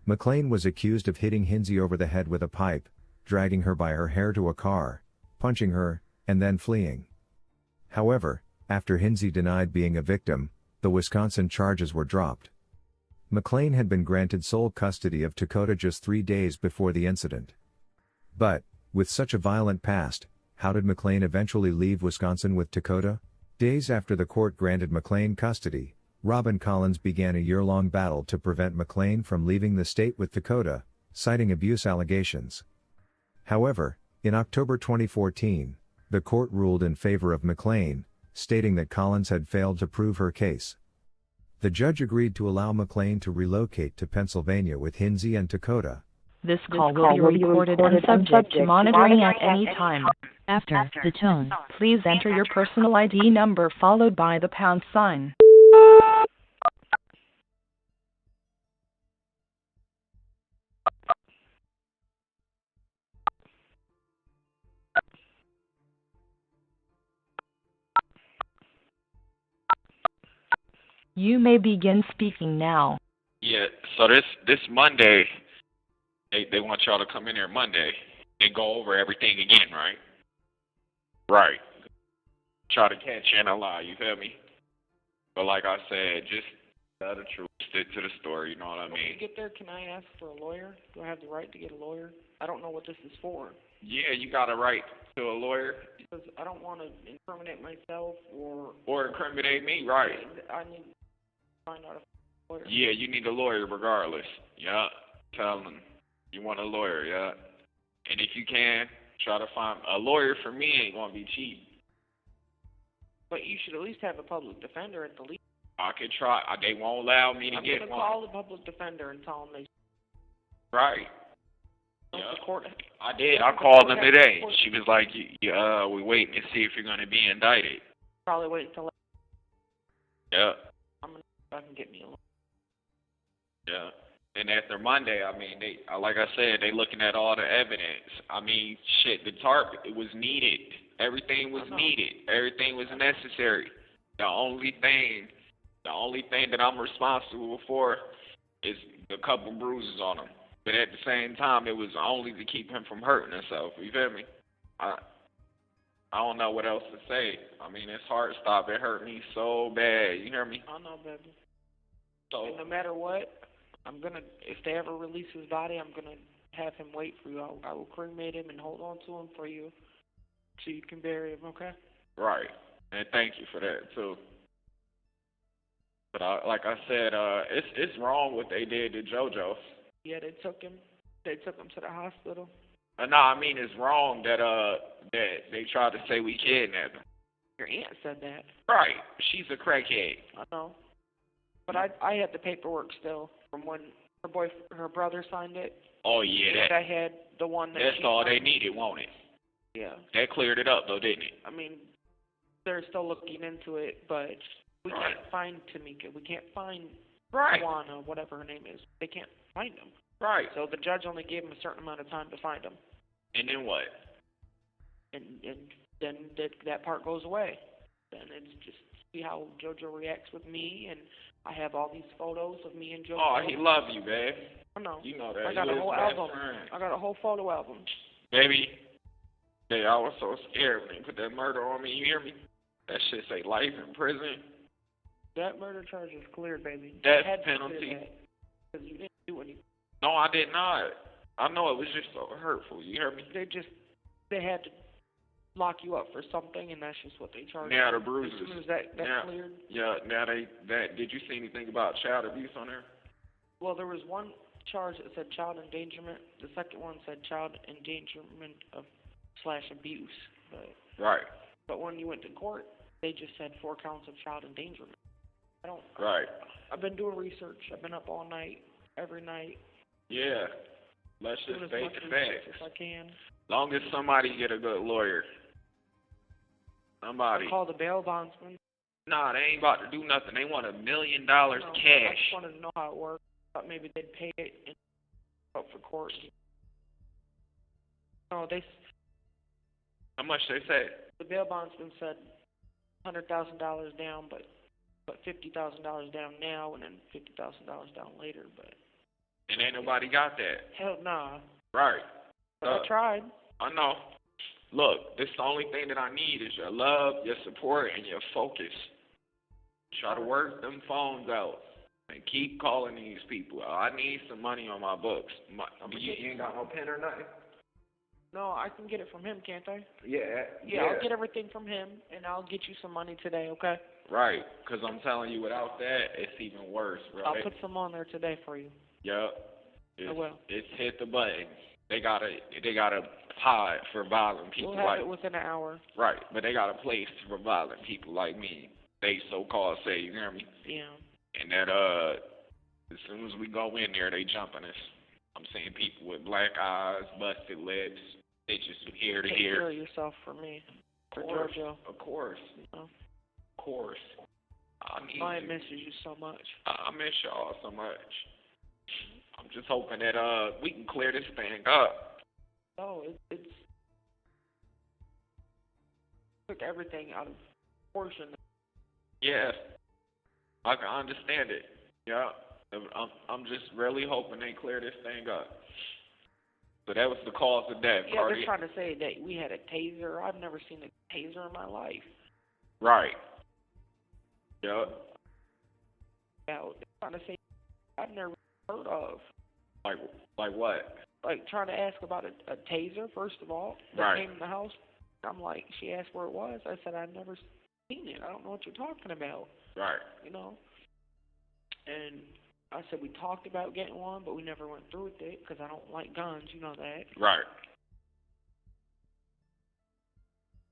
[SPEAKER 2] McLean was accused of hitting Hinsey over the head with a pipe, dragging her by her hair to a car, punching her, and then fleeing. However, after Hinsey denied being a victim, the Wisconsin charges were dropped. McLean had been granted sole custody of Takoda just 3 days before the incident. But, with such a violent past, how did McLean eventually leave Wisconsin with Takoda? Days after the court granted McLean custody, Robin Collins began a year-long battle to prevent McLean from leaving the state with Takoda, citing abuse allegations. However, in October 2014, the court ruled in favor of McLean, stating that Collins had failed to prove her case. The judge agreed to allow McLean to relocate to Pennsylvania with Hinsey and Takoda.
[SPEAKER 3] This call will be recorded and subject to monitoring at any time. After the tone, please enter your personal ID number followed by the pound sign. You may begin speaking now.
[SPEAKER 1] Yeah, so this Monday, they want y'all to come in here Monday and go over everything again, right? Right. Try to catch you in a lie, you feel me? But like I said, just tell the truth, stick to the story, you know what I
[SPEAKER 5] When
[SPEAKER 1] mean?
[SPEAKER 5] you get there, can I ask for a lawyer? Do I have the right to get a lawyer? I don't know what this is for.
[SPEAKER 1] Yeah, you got a right to a lawyer.
[SPEAKER 5] Because I don't want to incriminate myself or
[SPEAKER 1] incriminate me, right?
[SPEAKER 5] I need to find out if I'm a lawyer.
[SPEAKER 1] Yeah, you need a lawyer regardless. Yeah, tell them you want a lawyer, yeah. And if you can, try to find a lawyer. For me ain't gonna be cheap.
[SPEAKER 5] But you should at least have a public defender at the least.
[SPEAKER 1] I could try. They won't allow me to
[SPEAKER 5] I'm
[SPEAKER 1] get
[SPEAKER 5] gonna
[SPEAKER 1] one.
[SPEAKER 5] call the public defender and tell them they.
[SPEAKER 1] Right.
[SPEAKER 5] Don't
[SPEAKER 1] Yeah.
[SPEAKER 5] the court.
[SPEAKER 1] I did. I called them today. She was like, we waiting to see if you're gonna be indicted.
[SPEAKER 5] Probably wait until.
[SPEAKER 1] Yeah.
[SPEAKER 5] I'm gonna see if I can get me a lawyer.
[SPEAKER 1] Yeah. And after Monday, I mean, like I said, they looking at all the evidence. I mean, shit, the tarp, it was needed. Everything was needed. Everything was necessary. The only thing that I'm responsible for is a couple bruises on him. But at the same time, it was only to keep him from hurting himself. You feel me? I don't know what else to say. I mean, his heart stopped. It hurt me so bad. You hear me?
[SPEAKER 5] I know, baby.
[SPEAKER 1] So
[SPEAKER 5] And no matter what, if they ever release his body, I'm gonna have him wait for you. I will cremate him and hold on to him for you so you can bury him, okay?
[SPEAKER 1] right. And thank you for that too. But like I said, it's wrong what they did to JoJo.
[SPEAKER 5] Yeah, they took him to the hospital.
[SPEAKER 1] No, I mean it's wrong that they tried to say we kidnapped him.
[SPEAKER 5] Your aunt said that.
[SPEAKER 1] Right. She's a crackhead.
[SPEAKER 5] I know. But I had the paperwork still from when her brother signed it.
[SPEAKER 1] Oh yeah,
[SPEAKER 5] And I had the one that
[SPEAKER 1] that's
[SPEAKER 5] she
[SPEAKER 1] all they
[SPEAKER 5] signed.
[SPEAKER 1] needed, won't it?
[SPEAKER 5] Yeah.
[SPEAKER 1] That cleared it up though, didn't it?
[SPEAKER 5] I mean, they're still looking into it, but we
[SPEAKER 1] Right.
[SPEAKER 5] can't find Tamika. We can't find
[SPEAKER 1] Right.
[SPEAKER 5] Juana, whatever her name is. They can't find him.
[SPEAKER 1] Right.
[SPEAKER 5] So the judge only gave him a certain amount of time to find him.
[SPEAKER 1] And then what?
[SPEAKER 5] And then that part goes away. Then it's just see how JoJo reacts with me, and I have all these photos of me and JoJo.
[SPEAKER 1] Oh, he love you, babe.
[SPEAKER 5] I know.
[SPEAKER 1] You know that.
[SPEAKER 5] I got
[SPEAKER 1] You
[SPEAKER 5] a
[SPEAKER 1] his
[SPEAKER 5] whole
[SPEAKER 1] best
[SPEAKER 5] album.
[SPEAKER 1] friend.
[SPEAKER 5] I got a whole photo album.
[SPEAKER 1] Baby, yeah, I was so scared when they put that murder on me. You hear me? That shit say life in prison.
[SPEAKER 5] That murder charge is cleared, baby.
[SPEAKER 1] Death
[SPEAKER 5] Had to
[SPEAKER 1] penalty.
[SPEAKER 5] clear that, because you didn't do anything.
[SPEAKER 1] No, I did not. I know it was just so hurtful. You hear me?
[SPEAKER 5] They had to lock you up for something, and that's just what they charged.
[SPEAKER 1] Now
[SPEAKER 5] you.
[SPEAKER 1] the bruises.
[SPEAKER 5] As soon as that cleared.
[SPEAKER 1] Yeah. Now did you see anything about child abuse on there?
[SPEAKER 5] Well, there was one charge that said child endangerment. The second one said child endangerment of / abuse.
[SPEAKER 1] Right.
[SPEAKER 5] But when you went to court, they just said 4 counts of child endangerment.
[SPEAKER 1] Right.
[SPEAKER 5] I've been doing research. I've been up all night, every night.
[SPEAKER 1] Yeah. Let's just
[SPEAKER 5] Doing as
[SPEAKER 1] state
[SPEAKER 5] much
[SPEAKER 1] the
[SPEAKER 5] research
[SPEAKER 1] facts.
[SPEAKER 5] as I can.
[SPEAKER 1] Long as somebody get a good lawyer. Somebody.
[SPEAKER 5] I call the bail bondsman.
[SPEAKER 1] Nah, they ain't about to do nothing. They want $1 million
[SPEAKER 5] I
[SPEAKER 1] cash.
[SPEAKER 5] just wanted to know how it worked. Thought maybe they'd pay it and up for court. No,
[SPEAKER 1] How much they say?
[SPEAKER 5] the bail bondsman said $100,000 down, but $50,000 down now and then $50,000 down later. But
[SPEAKER 1] And ain't nobody got that.
[SPEAKER 5] hell nah.
[SPEAKER 1] Right.
[SPEAKER 5] But I tried.
[SPEAKER 1] I know. Look, this the only thing that I need is your love, your support, and your focus. Try to work them phones out and keep calling these people. I need some money on my books. You ain't got no pen or nothing?
[SPEAKER 5] No, I can get it from him, can't I?
[SPEAKER 1] Yeah.
[SPEAKER 5] I'll get everything from him, and I'll get you some money today, okay?
[SPEAKER 1] Right, because I'm telling you, without that, it's even worse, bro.
[SPEAKER 5] I'll put some on there today for you.
[SPEAKER 1] Yup.
[SPEAKER 5] I will.
[SPEAKER 1] It's hit the button. They got a pod for violent people
[SPEAKER 5] We'll have it within an hour.
[SPEAKER 1] Right, but they got a place for violent people like me. They so-called say, you hear me?
[SPEAKER 5] Yeah.
[SPEAKER 1] And that, as soon as we go in there, they jumping us. I'm seeing people with black eyes, busted lips, stitches from here to
[SPEAKER 5] Take
[SPEAKER 1] here.
[SPEAKER 5] care of yourself for me, for JoJo.
[SPEAKER 1] Of course.
[SPEAKER 5] Oh.
[SPEAKER 1] Of course.
[SPEAKER 5] Mine misses you so much.
[SPEAKER 1] I miss y'all so much. I'm just hoping that we can clear this thing up.
[SPEAKER 5] Oh, it's took everything out of proportion.
[SPEAKER 1] Yeah, I can understand it. Yeah, I'm just really hoping they clear this thing up. So that was the cause of death.
[SPEAKER 5] Yeah, they're trying to say that we had a taser. I've never seen a taser in my life.
[SPEAKER 1] Right. Yeah.
[SPEAKER 5] Yeah, they're trying to say I've never heard of.
[SPEAKER 1] Like what?
[SPEAKER 5] Like trying to ask about a taser, first of all, that came in the house. I'm like, she asked where it was. I said, I've never seen it. I don't know what you're talking about.
[SPEAKER 1] Right.
[SPEAKER 5] You know? And I said, we talked about getting one, but we never went through with it because I don't like guns. You know that.
[SPEAKER 1] Right.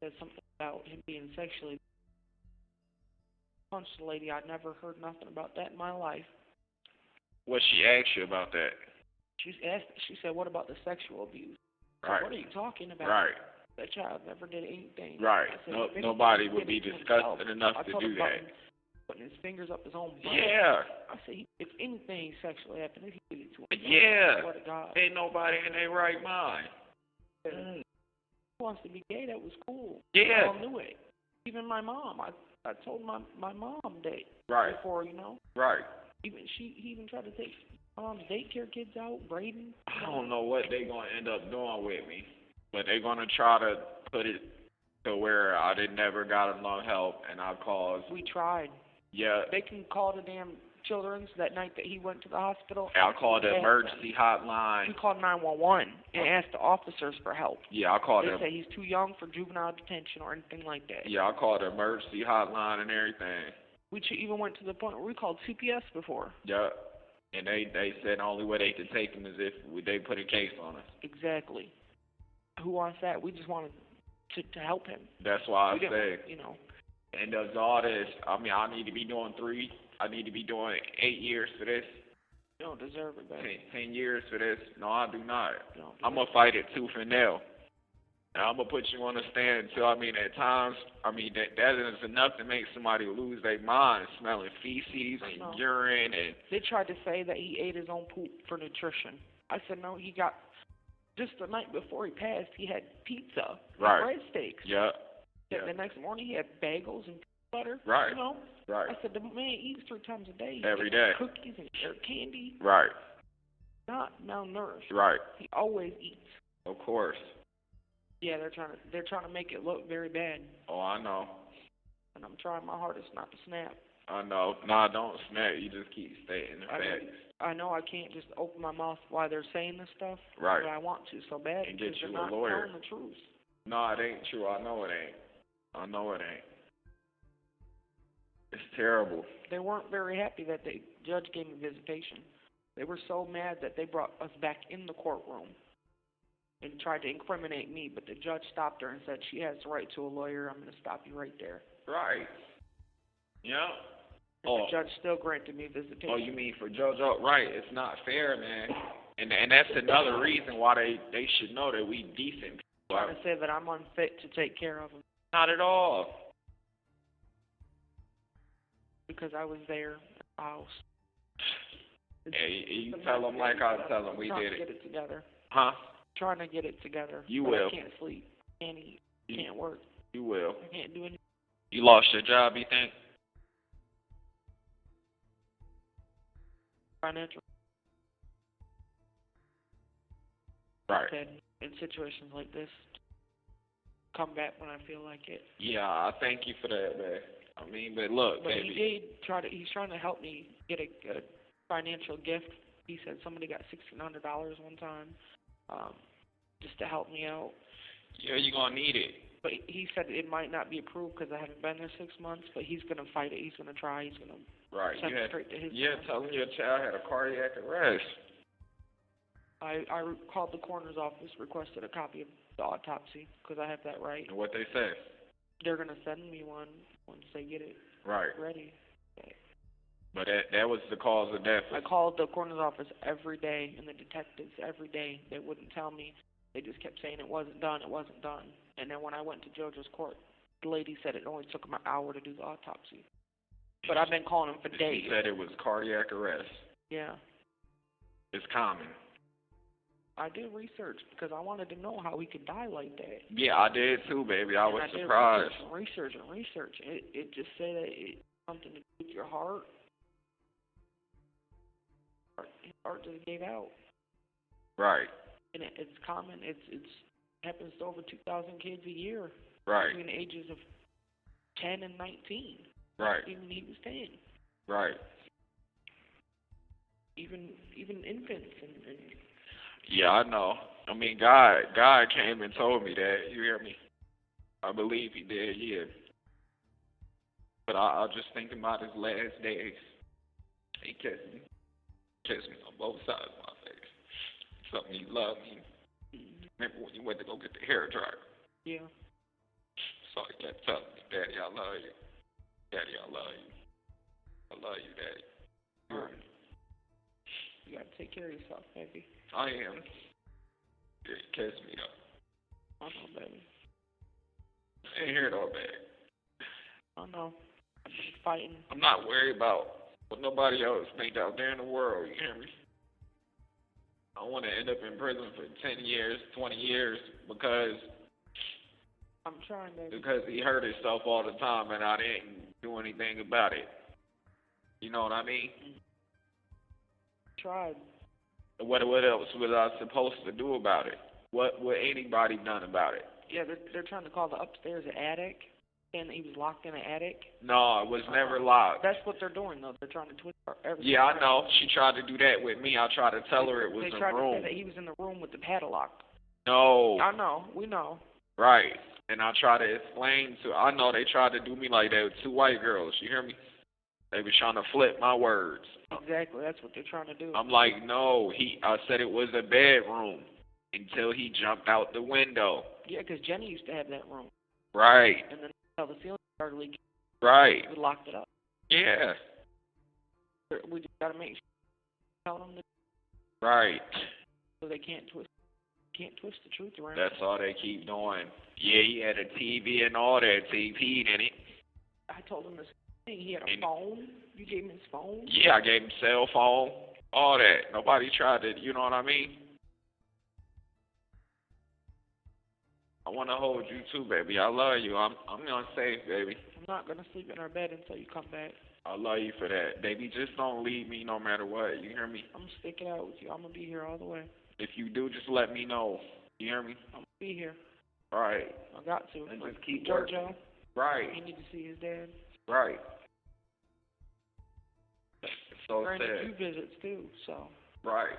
[SPEAKER 5] Said something about him being sexually punched the lady. I'd never heard nothing about that in my life.
[SPEAKER 1] What she asked you about that?
[SPEAKER 5] She said, what about the sexual abuse?
[SPEAKER 1] Right.
[SPEAKER 5] What are you talking about?
[SPEAKER 1] Right.
[SPEAKER 5] That child never did anything.
[SPEAKER 1] Right.
[SPEAKER 5] I said,
[SPEAKER 1] Nobody would be disgusted enough to do that.
[SPEAKER 5] Putting his fingers up his own butt.
[SPEAKER 1] Yeah.
[SPEAKER 5] I said, if anything sexually happened, he did it to him.
[SPEAKER 1] Yeah.
[SPEAKER 5] Swear to God.
[SPEAKER 1] Ain't nobody in their right mind.
[SPEAKER 5] He wants to be gay. That was cool.
[SPEAKER 1] Yeah.
[SPEAKER 5] I all knew it. Even my mom. I told my mom that.
[SPEAKER 1] Right.
[SPEAKER 5] Before, you know.
[SPEAKER 1] Right.
[SPEAKER 5] He even tried to take my mom's daycare kids out, Braden.
[SPEAKER 1] I don't know what they gonna end up doing with me, but they gonna try to put it to where I never got enough help, and I caused.
[SPEAKER 5] We tried.
[SPEAKER 1] Yeah.
[SPEAKER 5] They can call the damn children's that night that he went to the hospital.
[SPEAKER 1] I called the emergency hotline.
[SPEAKER 5] We called 911 and asked the officers for help.
[SPEAKER 1] Yeah, I called
[SPEAKER 5] They say he's too young for juvenile detention or anything like that.
[SPEAKER 1] Yeah, I called the emergency hotline and everything.
[SPEAKER 5] We even went to the point where we called CPS before.
[SPEAKER 1] Yeah, and they said the only way they could take him is if they put a case on us.
[SPEAKER 5] Exactly. Who wants that? We just wanted to help him.
[SPEAKER 1] That's why I
[SPEAKER 5] say,
[SPEAKER 1] you know. And does all this? I mean, I need to be doing 8 years for this.
[SPEAKER 5] You don't deserve it, baby.
[SPEAKER 1] 10 years for this? No, I do not.
[SPEAKER 5] No,
[SPEAKER 1] I'm gonna fight it tooth and nail. And I'm gonna put you on the stand until, at times, that is enough to make somebody lose their mind, smelling feces and urine and.
[SPEAKER 5] They tried to say that he ate his own poop for nutrition. I said no. He got just the night before he passed. He had pizza, and breadsticks.
[SPEAKER 1] Yeah.
[SPEAKER 5] The next morning he had bagels and butter.
[SPEAKER 1] Right.
[SPEAKER 5] You know?
[SPEAKER 1] Right.
[SPEAKER 5] I said, the man eats 3 times a day.
[SPEAKER 1] Every day.
[SPEAKER 5] Cookies and candy.
[SPEAKER 1] Right.
[SPEAKER 5] Not malnourished.
[SPEAKER 1] Right.
[SPEAKER 5] He always eats.
[SPEAKER 1] Of course.
[SPEAKER 5] Yeah, they're trying to make it look very bad.
[SPEAKER 1] Oh, I know.
[SPEAKER 5] And I'm trying my hardest not to snap.
[SPEAKER 1] I know. Nah, don't snap. You just keep stating the facts.
[SPEAKER 5] I know I can't just open my mouth while they're saying this stuff.
[SPEAKER 1] Right.
[SPEAKER 5] But I want to so bad
[SPEAKER 1] And
[SPEAKER 5] because
[SPEAKER 1] get you
[SPEAKER 5] they're
[SPEAKER 1] a
[SPEAKER 5] not
[SPEAKER 1] lawyer.
[SPEAKER 5] telling the truth.
[SPEAKER 1] No, it ain't true. I know it ain't. I know it ain't. It's terrible.
[SPEAKER 5] They weren't very happy that the judge gave me visitation. They were so mad that they brought us back in the courtroom and tried to incriminate me, but the judge stopped her and said she has the right to a lawyer. I'm going to stop you right there.
[SPEAKER 1] Right. Yeah.
[SPEAKER 5] And the judge still granted me visitation.
[SPEAKER 1] Oh, you mean for JoJo? Right. It's not fair, man. And that's another reason why they should know that we decent people.
[SPEAKER 5] Trying to say that I'm unfit to take care of them.
[SPEAKER 1] Not at all.
[SPEAKER 5] Because I was there at the house.
[SPEAKER 1] Yeah, you tell them like I tell them. We did
[SPEAKER 5] it. Trying to get it together.
[SPEAKER 1] Huh?
[SPEAKER 5] Trying to get it together.
[SPEAKER 1] You
[SPEAKER 5] but
[SPEAKER 1] will.
[SPEAKER 5] I can't sleep. Can't eat. Can't work.
[SPEAKER 1] You will.
[SPEAKER 5] I can't do anything.
[SPEAKER 1] You lost your job, you think?
[SPEAKER 5] Financial.
[SPEAKER 1] Right.
[SPEAKER 5] In situations like this, come back when I feel like it.
[SPEAKER 1] Yeah, I thank you for that, man. I mean, but look,
[SPEAKER 5] but
[SPEAKER 1] baby.
[SPEAKER 5] He's trying to help me get a financial gift. He said somebody got $1,600 one time, just to help me out.
[SPEAKER 1] Yeah, you're gonna need it.
[SPEAKER 5] But he said it might not be approved because I haven't been there 6 months. But he's gonna fight it. He's gonna try. He's gonna send it straight to his.
[SPEAKER 1] Yeah, tell him your child had a cardiac arrest.
[SPEAKER 5] I called the coroner's office, requested a copy of the autopsy because I have that right.
[SPEAKER 1] And what they say?
[SPEAKER 5] They're gonna send me one once they get it ready.
[SPEAKER 1] But that was the cause of death.
[SPEAKER 5] I called the coroner's office every day, and the detectives every day. They wouldn't tell me. They just kept saying it wasn't done. It wasn't done. And then when I went to JoJo's court, the lady said it only took them an hour to do the autopsy. But I've been calling them for days.
[SPEAKER 1] She said it was cardiac arrest.
[SPEAKER 5] Yeah.
[SPEAKER 1] It's common.
[SPEAKER 5] I did research because I wanted to know how he could die like that.
[SPEAKER 1] Yeah, I did too, baby. I was surprised.
[SPEAKER 5] Research. It just said that it's something to do with your heart. His heart just gave out.
[SPEAKER 1] Right.
[SPEAKER 5] And it's common. It happens to over 2,000 kids a year.
[SPEAKER 1] Right.
[SPEAKER 5] Between the ages of 10 and 19.
[SPEAKER 1] Right.
[SPEAKER 5] Even he was 10.
[SPEAKER 1] Right.
[SPEAKER 5] Even infants and
[SPEAKER 1] yeah, I know. I mean, God came and told me that. You hear me? I believe He did. Yeah. But I just think about His last days. He kissed me on both sides of my face. Something He loved me. Remember when you went to go get the hair dryer?
[SPEAKER 5] Yeah.
[SPEAKER 1] So He kept telling me, "Daddy, I love you. Daddy, I love you. I love you, Daddy." You hear me?
[SPEAKER 5] You gotta take care of yourself, baby.
[SPEAKER 1] I am. Yeah, He kissed me though.
[SPEAKER 5] I know, baby.
[SPEAKER 1] I ain't hear no bad.
[SPEAKER 5] I know. I'm just fighting.
[SPEAKER 1] I'm not worried about what nobody else think out there in the world, you hear me? I want to end up in prison for 10 years, 20 years because
[SPEAKER 5] I'm trying, baby.
[SPEAKER 1] Because he hurt himself all the time and I didn't do anything about it. You know what I mean?
[SPEAKER 5] Tried.
[SPEAKER 1] What else was I supposed to do about it? What anybody done about it?
[SPEAKER 5] Yeah, they're trying to call the upstairs an attic, saying that he was locked in an attic.
[SPEAKER 1] No, it was never locked.
[SPEAKER 5] That's what they're doing, though. They're trying to twist everything.
[SPEAKER 1] Yeah, I know. She tried to do that with me. I tried to tell her it was a room.
[SPEAKER 5] They tried to say that he was in the room with the padlock.
[SPEAKER 1] No.
[SPEAKER 5] I know. We know.
[SPEAKER 1] Right. And I tried to explain to I know they tried to do me like that with 2 white girls. You hear me? They was trying to flip my words.
[SPEAKER 5] Exactly. That's what they're trying to do.
[SPEAKER 1] I'm like, no. I said it was a bedroom until he jumped out the window.
[SPEAKER 5] Yeah, because Jenny used to have that room.
[SPEAKER 1] Right.
[SPEAKER 5] And then the ceiling started leaking.
[SPEAKER 1] Right.
[SPEAKER 5] We locked it up.
[SPEAKER 1] Yeah.
[SPEAKER 5] We just got to make sure tell them
[SPEAKER 1] right.
[SPEAKER 5] So they can't twist the truth around.
[SPEAKER 1] That's all they keep doing. Yeah, he had a TV and all that. TV in it.
[SPEAKER 5] I told him this thing. He had a phone. You gave him his phone?
[SPEAKER 1] Yeah, I gave him cell phone. All that. Nobody tried to, you know what I mean? I want to hold you too, baby. I love you. I'm gonna say, baby.
[SPEAKER 5] not going to sleep in our bed until you come back.
[SPEAKER 1] I love you for that. Baby, just don't leave me no matter what. You hear me?
[SPEAKER 5] I'm going to stick it out with you. I'm going to be here all the way.
[SPEAKER 1] If you do, just let me know. You hear me?
[SPEAKER 5] I'm going to be here.
[SPEAKER 1] All right.
[SPEAKER 5] I got to.
[SPEAKER 1] And just keep
[SPEAKER 5] JoJo.
[SPEAKER 1] working. Right.
[SPEAKER 5] He need to see his dad.
[SPEAKER 1] Right. So
[SPEAKER 5] Granted,
[SPEAKER 1] sad.
[SPEAKER 5] you visits too, so.
[SPEAKER 1] Right.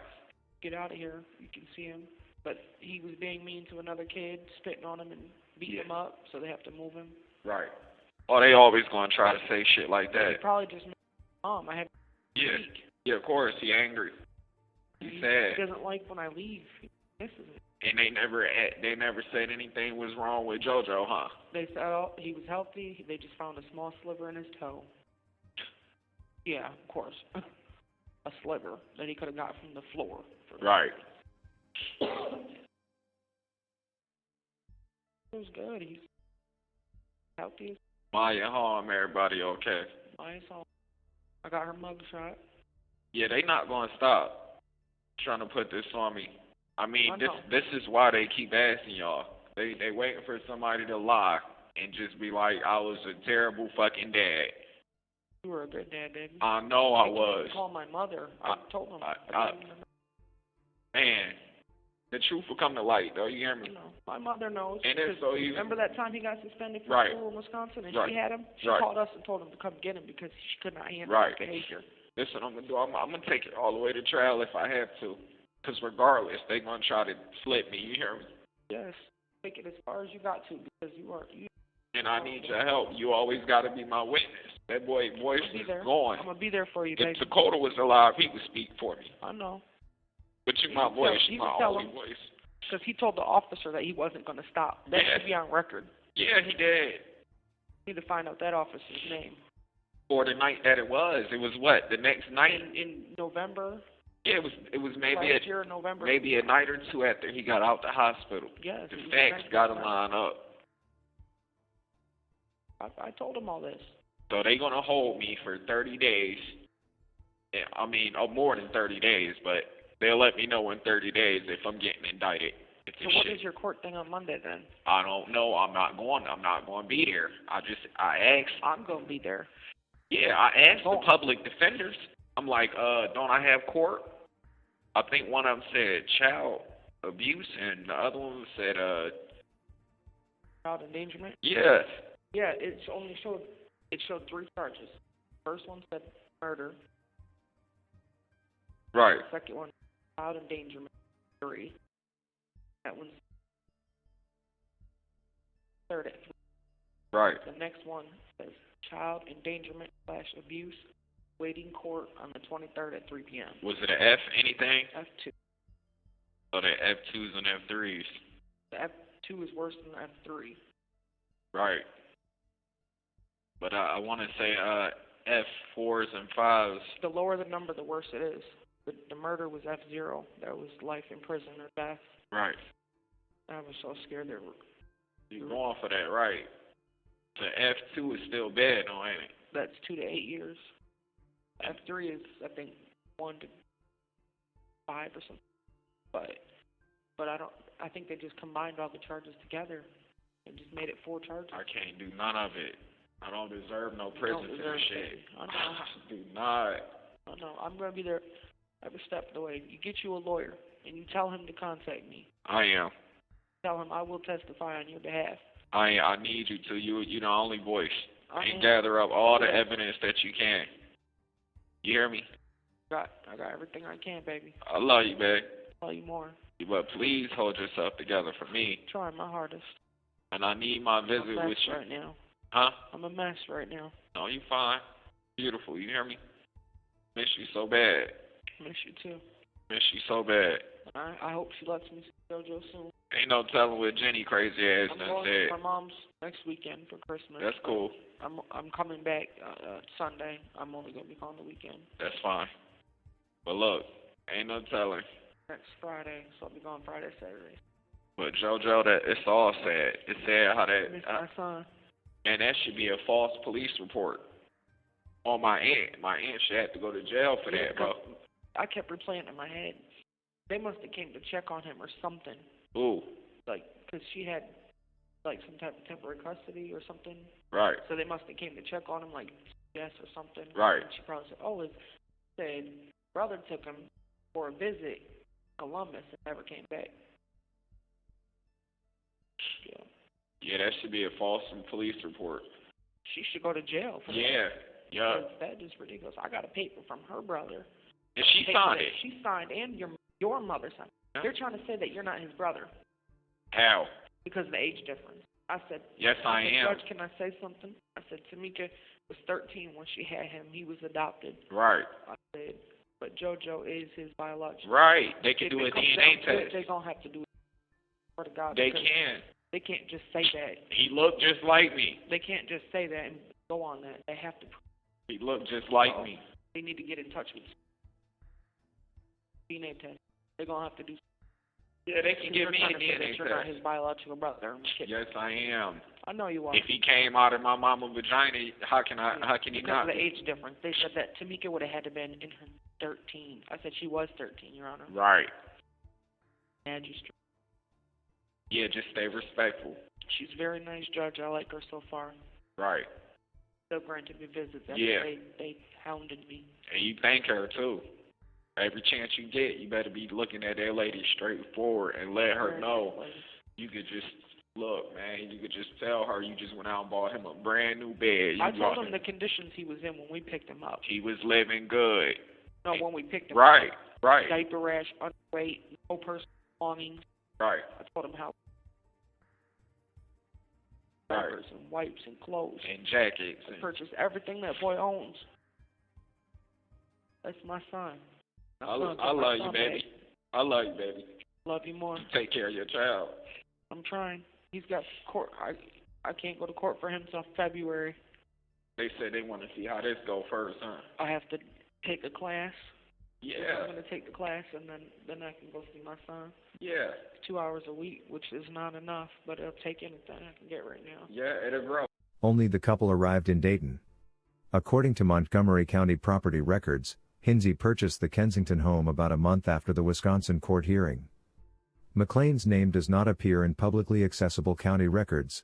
[SPEAKER 5] Get out of here. You can see him. But he was being mean to another kid, spitting on him and beating him up, so they have to move him.
[SPEAKER 1] Right. Oh, they always gonna try to say shit like
[SPEAKER 5] He
[SPEAKER 1] that.
[SPEAKER 5] probably just mom. I have
[SPEAKER 1] Yeah. Yeah, of course. He angry. He sad.
[SPEAKER 5] He doesn't like when I leave. He misses it.
[SPEAKER 1] And they never said anything was wrong with JoJo, huh?
[SPEAKER 5] They said he was healthy. They just found a small sliver in his toe. Yeah, of course. A sliver that he could have got from the floor.
[SPEAKER 1] Right.
[SPEAKER 5] It was good. He's healthy.
[SPEAKER 1] Maya home, everybody okay?
[SPEAKER 5] Maya's home. I got her mugshot.
[SPEAKER 1] Yeah, they not gonna stop trying to put this on me. I mean,
[SPEAKER 5] I know.
[SPEAKER 1] this is why they keep asking y'all. They waiting for somebody to lie and just be like, I was a terrible fucking dad.
[SPEAKER 5] You were a good dad, baby.
[SPEAKER 1] I know I
[SPEAKER 5] can't
[SPEAKER 1] was.
[SPEAKER 5] even call my mother. I told him.
[SPEAKER 1] Man, the truth will come to light, though. You hear me?
[SPEAKER 5] You know, my mother knows.
[SPEAKER 1] And if so, you
[SPEAKER 5] remember that time he got suspended from
[SPEAKER 1] Right.
[SPEAKER 5] school in Wisconsin, and
[SPEAKER 1] Right.
[SPEAKER 5] she had him. She
[SPEAKER 1] Right.
[SPEAKER 5] called us and told him to come get him because she could not handle
[SPEAKER 1] Right.
[SPEAKER 5] his behavior.
[SPEAKER 1] That's what I'm gonna do. I'm gonna take it all the way to trial if I have to, because regardless, they gonna try to flip me. You hear me?
[SPEAKER 5] Yes, take it as far as you got to because you are.
[SPEAKER 1] And I need your help. You always gotta be my witness. That voice is going.
[SPEAKER 5] I'm gonna be there for you,
[SPEAKER 1] If
[SPEAKER 5] baby.
[SPEAKER 1] Takoda was alive, he would speak for me.
[SPEAKER 5] I know.
[SPEAKER 1] But you my voice,
[SPEAKER 5] you
[SPEAKER 1] you my
[SPEAKER 5] can tell
[SPEAKER 1] only
[SPEAKER 5] him.
[SPEAKER 1] voice.
[SPEAKER 5] Because he told the officer that he wasn't going to stop. That
[SPEAKER 1] Yeah.
[SPEAKER 5] should be on record.
[SPEAKER 1] Yeah, he did.
[SPEAKER 5] You need to find out that officer's name.
[SPEAKER 1] Or the night that it was what? The next night?
[SPEAKER 5] In November?
[SPEAKER 1] Yeah, it was maybe
[SPEAKER 5] last year in November.
[SPEAKER 1] maybe a night or two after he got out the hospital.
[SPEAKER 5] Yes.
[SPEAKER 1] The facts gotta line up.
[SPEAKER 5] I told him all this.
[SPEAKER 1] So they gonna hold me for 30 days. Yeah, I mean, more than 30 days, but they'll let me know in 30 days if I'm getting indicted.
[SPEAKER 5] So what is your court thing on Monday then?
[SPEAKER 1] I don't know. I'm not going to be there. I asked.
[SPEAKER 5] I'm going to be there.
[SPEAKER 1] Yeah, I asked the public defenders. I'm like, don't I have court? I think one of them said child abuse, and the other one said,
[SPEAKER 5] Child endangerment?
[SPEAKER 1] yes.
[SPEAKER 5] Yeah, it showed 3 charges. First one said murder.
[SPEAKER 1] Right.
[SPEAKER 5] The second one, child endangerment. 3. That one's third at 3.
[SPEAKER 1] Right.
[SPEAKER 5] The next one says child endangerment / abuse, waiting court on the 23rd at 3 p.m.
[SPEAKER 1] Was it an F anything?
[SPEAKER 5] F2.
[SPEAKER 1] So the F2s and F3s.
[SPEAKER 5] The F2 is worse than the F3.
[SPEAKER 1] Right. But I want to say F4s and 5s.
[SPEAKER 5] The lower the number, the worse it is. The murder was F0. That was life in prison or death.
[SPEAKER 1] Right.
[SPEAKER 5] I was so scared they were.
[SPEAKER 1] You're going for that, right? The F2 is still bad, though, ain't it?
[SPEAKER 5] That's 2 to 8 years. F3 is, I think, 1 to 5 or something. But I think they just combined all the charges together and just made it 4 charges.
[SPEAKER 1] I can't do none of it. I don't deserve no prison for this shit.
[SPEAKER 5] I know.
[SPEAKER 1] I do not.
[SPEAKER 5] I know. I'm gonna be there every step of the way. You get you a lawyer and you tell him to contact me.
[SPEAKER 1] I am.
[SPEAKER 5] Tell him I will testify on your behalf.
[SPEAKER 1] I need you to. You're the only voice. And gather up all the evidence that you can. You hear me?
[SPEAKER 5] I got everything I can, baby.
[SPEAKER 1] I love you, babe.
[SPEAKER 5] I'll tell you more.
[SPEAKER 1] But please hold yourself together for me.
[SPEAKER 5] Trying my hardest.
[SPEAKER 1] And I need my visit
[SPEAKER 5] I'm a mess
[SPEAKER 1] with you.
[SPEAKER 5] right now.
[SPEAKER 1] Huh?
[SPEAKER 5] I'm a mess right now.
[SPEAKER 1] No, you fine. Beautiful. You hear me? Miss you so bad.
[SPEAKER 5] Miss you too.
[SPEAKER 1] Miss you so bad.
[SPEAKER 5] I hope she lets me see JoJo soon.
[SPEAKER 1] Ain't no telling what Jenny crazy ass
[SPEAKER 5] I'm
[SPEAKER 1] done
[SPEAKER 5] going
[SPEAKER 1] said.
[SPEAKER 5] to my mom's next weekend for Christmas.
[SPEAKER 1] That's cool.
[SPEAKER 5] I'm coming back Sunday. I'm only gonna be gone the weekend.
[SPEAKER 1] That's fine. But look, ain't no telling.
[SPEAKER 5] Next Friday, so I'll be gone Friday, Saturday.
[SPEAKER 1] But JoJo, that it's all sad. It's sad how
[SPEAKER 5] I miss my son.
[SPEAKER 1] and that should be a false police report on my aunt. My aunt should have to go to jail for that, bro.
[SPEAKER 5] I kept replaying it in my head. They must have came to check on him or something.
[SPEAKER 1] Ooh.
[SPEAKER 5] Like, because she had like some type of temporary custody or something.
[SPEAKER 1] Right.
[SPEAKER 5] So they must have came to check on him, like yes or something.
[SPEAKER 1] Right.
[SPEAKER 5] And she probably said, "Oh, his said brother took him for a visit to Columbus and never came back." Yeah.
[SPEAKER 1] Yeah, that should be a false police report.
[SPEAKER 5] She should go to jail for that.
[SPEAKER 1] Yeah.
[SPEAKER 5] Because that is ridiculous. I got a paper from her brother.
[SPEAKER 1] And she signed it.
[SPEAKER 5] She signed, and your mother signed.
[SPEAKER 1] Yeah.
[SPEAKER 5] They're trying to say that you're not his brother.
[SPEAKER 1] How?
[SPEAKER 5] Because of the age difference. I said,
[SPEAKER 1] Yes, I am.
[SPEAKER 5] Judge, can I say something? I said, Tamika was 13 when she had him. He was adopted.
[SPEAKER 1] Right.
[SPEAKER 5] I said, but JoJo is his biological.
[SPEAKER 1] Right. They can
[SPEAKER 5] If
[SPEAKER 1] do a
[SPEAKER 5] it comes
[SPEAKER 1] DNA
[SPEAKER 5] down to it,
[SPEAKER 1] test.
[SPEAKER 5] they're going to have to do it. Swear to God,
[SPEAKER 1] They
[SPEAKER 5] because
[SPEAKER 1] can.
[SPEAKER 5] They can't just say that.
[SPEAKER 1] He looked just like me.
[SPEAKER 5] They can't just say that and go on that. They have to.
[SPEAKER 1] He looked just like me.
[SPEAKER 5] They need to get in touch with DNA test. They're going to have to do.
[SPEAKER 1] Yeah, they can give me a DNA
[SPEAKER 5] You're not
[SPEAKER 1] test.
[SPEAKER 5] his biological brother. I'm kidding.
[SPEAKER 1] Yes, I am.
[SPEAKER 5] I know you are.
[SPEAKER 1] If he came out of my mama's vagina, how can he
[SPEAKER 5] because
[SPEAKER 1] not?
[SPEAKER 5] of the age difference. They said that Tamika would have had to been in her 13. I said she was 13, Your Honor.
[SPEAKER 1] Right.
[SPEAKER 5] Magistrate.
[SPEAKER 1] Yeah, just stay respectful.
[SPEAKER 5] She's a very nice judge. I like her so far.
[SPEAKER 1] Right.
[SPEAKER 5] Still granted me visits after
[SPEAKER 1] Yeah.
[SPEAKER 5] they hounded me.
[SPEAKER 1] And you thank her too. Every chance you get, you better be looking at that lady straight forward and let her know. You could just look, man. You could just tell her you just went out and bought him a brand new bed.
[SPEAKER 5] I told him the conditions he was in when we picked him up.
[SPEAKER 1] He was living good.
[SPEAKER 5] No, when we picked him
[SPEAKER 1] Right.
[SPEAKER 5] up.
[SPEAKER 1] Right.
[SPEAKER 5] Diaper rash, underweight, no personal belongings.
[SPEAKER 1] Right.
[SPEAKER 5] I told him how.
[SPEAKER 1] Right.
[SPEAKER 5] Diapers and wipes and clothes.
[SPEAKER 1] And jackets.
[SPEAKER 5] I purchased everything that boy owns. That's my son.
[SPEAKER 1] I love you, baby. I love you, baby.
[SPEAKER 5] Love you more.
[SPEAKER 1] Take care of your child.
[SPEAKER 5] I'm trying. He's got court. I can't go to court for him until February.
[SPEAKER 1] They said they want to see how this go first, huh?
[SPEAKER 5] I have to take a class.
[SPEAKER 1] Yeah.
[SPEAKER 5] I'm going to take the class, and then I can go see my son.
[SPEAKER 1] Yeah.
[SPEAKER 5] 2 hours a week, which is not enough, but it'll take anything I can get right now.
[SPEAKER 1] Yeah, it'll grow.
[SPEAKER 2] Only the couple arrived in Dayton. According to Montgomery County property records, Hinsey purchased the Kensington home about a month after the Wisconsin court hearing. McLean's name does not appear in publicly accessible county records.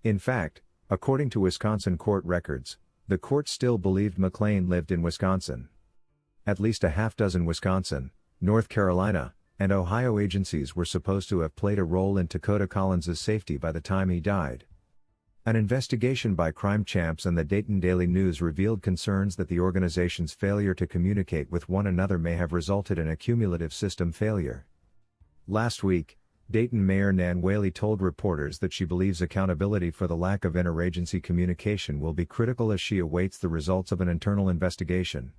[SPEAKER 2] In fact, according to Wisconsin court records, the court still believed McLean lived in Wisconsin. At least a half-dozen Wisconsin, North Carolina, and Ohio agencies were supposed to have played a role in Takoda Collins's safety by the time he died. An investigation by Crime Champs and the Dayton Daily News revealed concerns that the organization's failure to communicate with one another may have resulted in a cumulative system failure. Last week, Dayton Mayor Nan Whaley told reporters that she believes accountability for the lack of interagency communication will be critical as she awaits the results of an internal investigation.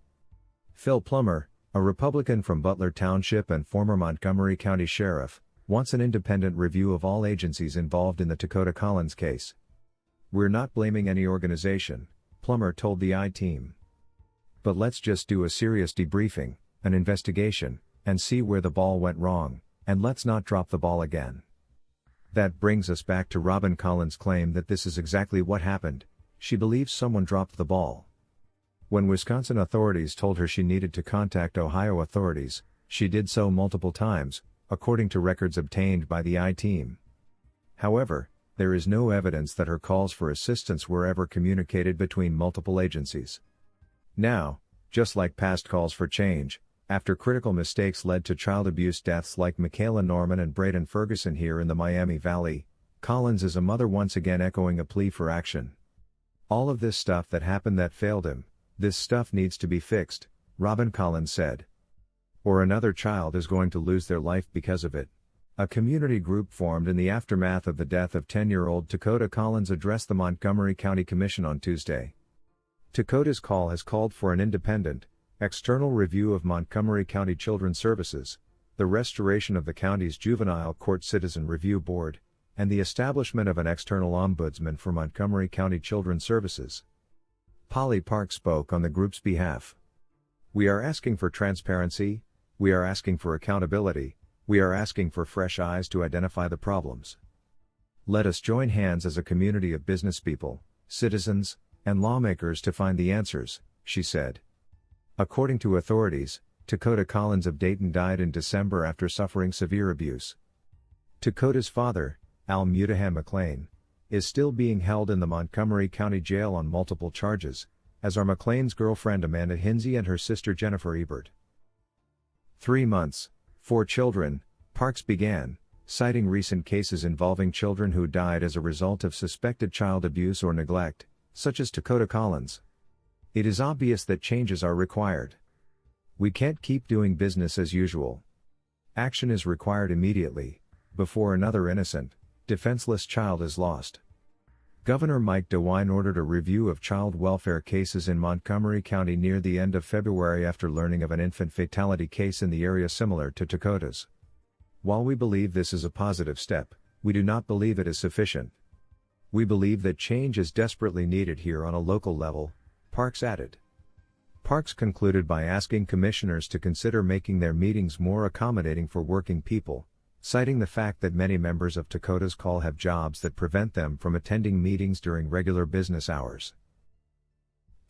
[SPEAKER 2] Phil Plummer, a Republican from Butler Township and former Montgomery County Sheriff, wants an independent review of all agencies involved in the Takoda Collins case. "We're not blaming any organization," Plummer told the I-Team. "But let's just do a serious debriefing, an investigation, and see where the ball went wrong, and let's not drop the ball again." That brings us back to Robin Collins' claim that this is exactly what happened. She believes someone dropped the ball. When Wisconsin authorities told her she needed to contact Ohio authorities, she did so multiple times, according to records obtained by the I-Team. However, there is no evidence that her calls for assistance were ever communicated between multiple agencies. Now, just like past calls for change, after critical mistakes led to child abuse deaths like Michaela Norman and Braden Ferguson here in the Miami Valley, Collins is a mother once again echoing a plea for action. "All of this stuff that happened that failed him, this stuff needs to be fixed," Robin Collins said. "Or another child is going to lose their life because of it." A community group formed in the aftermath of the death of 10-year-old Takoda Collins addressed the Montgomery County Commission on Tuesday. Takoda's call has called for an independent, external review of Montgomery County Children's Services, the restoration of the county's Juvenile Court Citizen Review Board, and the establishment of an external ombudsman for Montgomery County Children's Services. Polly Park spoke on the group's behalf. "We are asking for transparency, we are asking for accountability, we are asking for fresh eyes to identify the problems. Let us join hands as a community of businesspeople, citizens, and lawmakers to find the answers," she said. According to authorities, Takoda Collins of Dayton died in December after suffering severe abuse. Takoda's father, Al-Mutahan Mclean, is still being held in the Montgomery County Jail on multiple charges, as are Mclean's girlfriend Amanda Hinsey and her sister Jennifer Ebert. 3 months, 4 children, Parks began, citing recent cases involving children who died as a result of suspected child abuse or neglect, such as Takoda Collins. It is obvious that changes are required. We can't keep doing business as usual. Action is required immediately, before another innocent, defenseless child is lost. Governor Mike DeWine ordered a review of child welfare cases in Montgomery County near the end of February after learning of an infant fatality case in the area similar to Takoda's. While we believe this is a positive step, we do not believe it is sufficient. We believe that change is desperately needed here on a local level, Parks added. Parks concluded by asking commissioners to consider making their meetings more accommodating for working people, citing the fact that many members of Takoda's call have jobs that prevent them from attending meetings during regular business hours.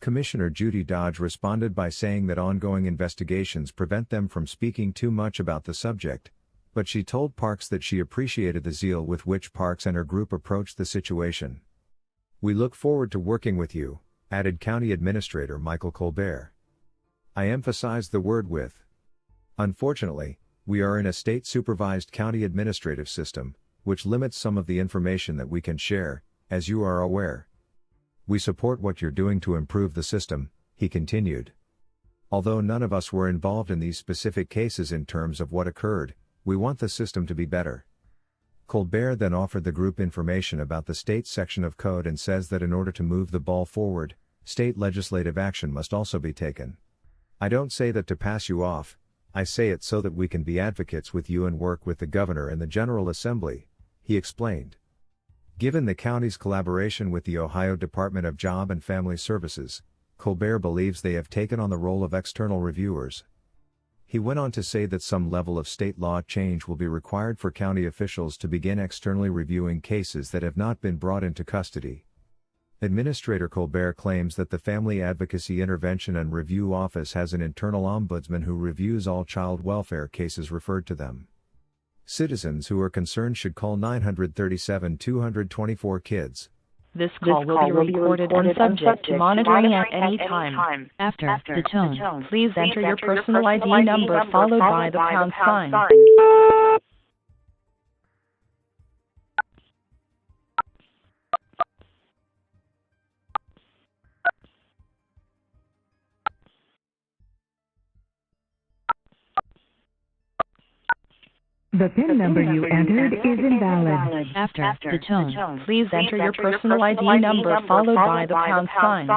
[SPEAKER 2] Commissioner Judy Dodge responded by saying that ongoing investigations prevent them from speaking too much about the subject, but she told Parks that she appreciated the zeal with which Parks and her group approached the situation. "We look forward to working with you," added County Administrator Michael Colbert. I emphasized the word with. Unfortunately, we are in a state-supervised county administrative system, which limits some of the information that we can share, as you are aware. We support what you're doing to improve the system, he continued. Although none of us were involved in these specific cases in terms of what occurred, we want the system to be better. Colbert then offered the group information about the state section of code and says that in order to move the ball forward, state legislative action must also be taken. I don't say that to pass you off, I say it so that we can be advocates with you and work with the governor and the General Assembly, he explained. Given the county's collaboration with the Ohio Department of Job and Family Services, Colbert believes they have taken on the role of external reviewers. He went on to say that some level of state law change will be required for county officials to begin externally reviewing cases that have not been brought into custody. Administrator Colbert claims that the Family Advocacy Intervention and Review Office has an internal ombudsman who reviews all child welfare cases referred to them. Citizens who are concerned should call 937-224-KIDS.
[SPEAKER 3] This call will be recorded and subject to monitoring at any time. After the tone, please enter your personal ID number followed by the pound sign.
[SPEAKER 4] The PIN number you entered is invalid.
[SPEAKER 3] After the tone, please enter your personal ID number followed by the pound sign.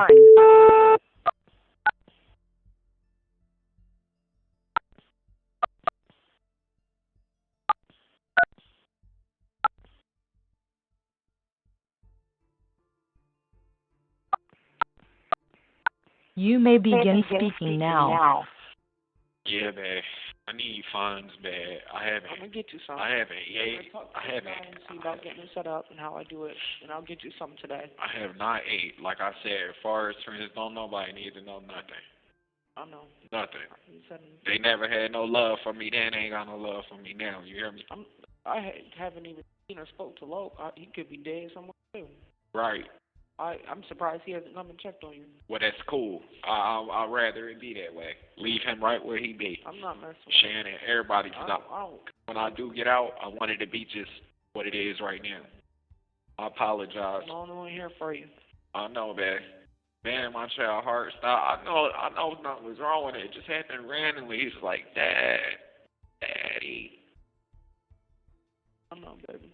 [SPEAKER 3] You may begin speaking now.
[SPEAKER 1] Yeah, man. I need funds, man.
[SPEAKER 5] I'm gonna get you some.
[SPEAKER 1] I haven't.
[SPEAKER 5] See about getting it set up and how I do it, and I'll get you some today.
[SPEAKER 1] I have not ate. Like I said, as far as friends, don't nobody need to know nothing.
[SPEAKER 5] I know.
[SPEAKER 1] Nothing.
[SPEAKER 5] You said
[SPEAKER 1] They never had no love for me then. They ain't got no love for me now. You hear me?
[SPEAKER 5] I haven't even seen or spoke to Loke. He could be dead somewhere too.
[SPEAKER 1] Right.
[SPEAKER 5] I'm surprised he hasn't come and checked on you.
[SPEAKER 1] Well, that's cool. I'd rather it be that way. Leave him right where he be.
[SPEAKER 5] I'm not messing with
[SPEAKER 1] Shannon, everybody. When I do get out, I want it to be just what it is right now. I apologize.
[SPEAKER 5] I'm the only one here for you.
[SPEAKER 1] I know, man. Man, my child heart stopped. I know nothing was wrong with it. It just happened randomly. He's like, Daddy.
[SPEAKER 5] I know, baby.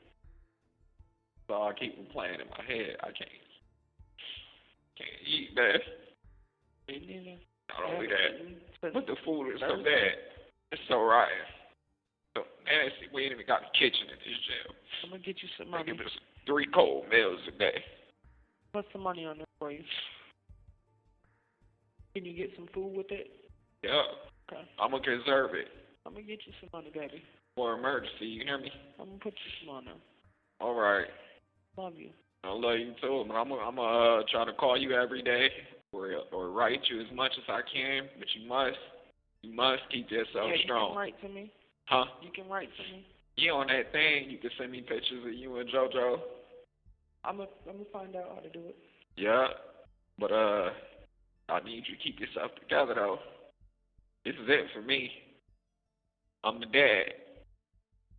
[SPEAKER 1] So I keep playing in my head. I can't eat, man.
[SPEAKER 5] Me neither.
[SPEAKER 1] Not only that, but the food is so bad. It's so rotten. So nasty. We ain't even got the kitchen in this jail.
[SPEAKER 5] I'm gonna get you some
[SPEAKER 1] They
[SPEAKER 5] money.
[SPEAKER 1] give us 3 cold meals a day.
[SPEAKER 5] Put some money on there for you. Can you get some food with it?
[SPEAKER 1] Yeah.
[SPEAKER 5] Okay.
[SPEAKER 1] I'm gonna conserve it
[SPEAKER 5] I'm gonna get you some money, baby.
[SPEAKER 1] for emergency. You hear me?
[SPEAKER 5] I'm gonna put you some on there.
[SPEAKER 1] All right.
[SPEAKER 5] Love you.
[SPEAKER 1] I love you too, but I'm gonna try to call you every day or write you as much as I can. But you must keep yourself
[SPEAKER 5] You
[SPEAKER 1] strong.
[SPEAKER 5] can write to me.
[SPEAKER 1] Huh?
[SPEAKER 5] You can write to me.
[SPEAKER 1] You on that thing, you can send me pictures of you and JoJo.
[SPEAKER 5] I'm gonna find out how to do it.
[SPEAKER 1] Yeah. But I need you to keep yourself together though. This is it for me. I'm the dad.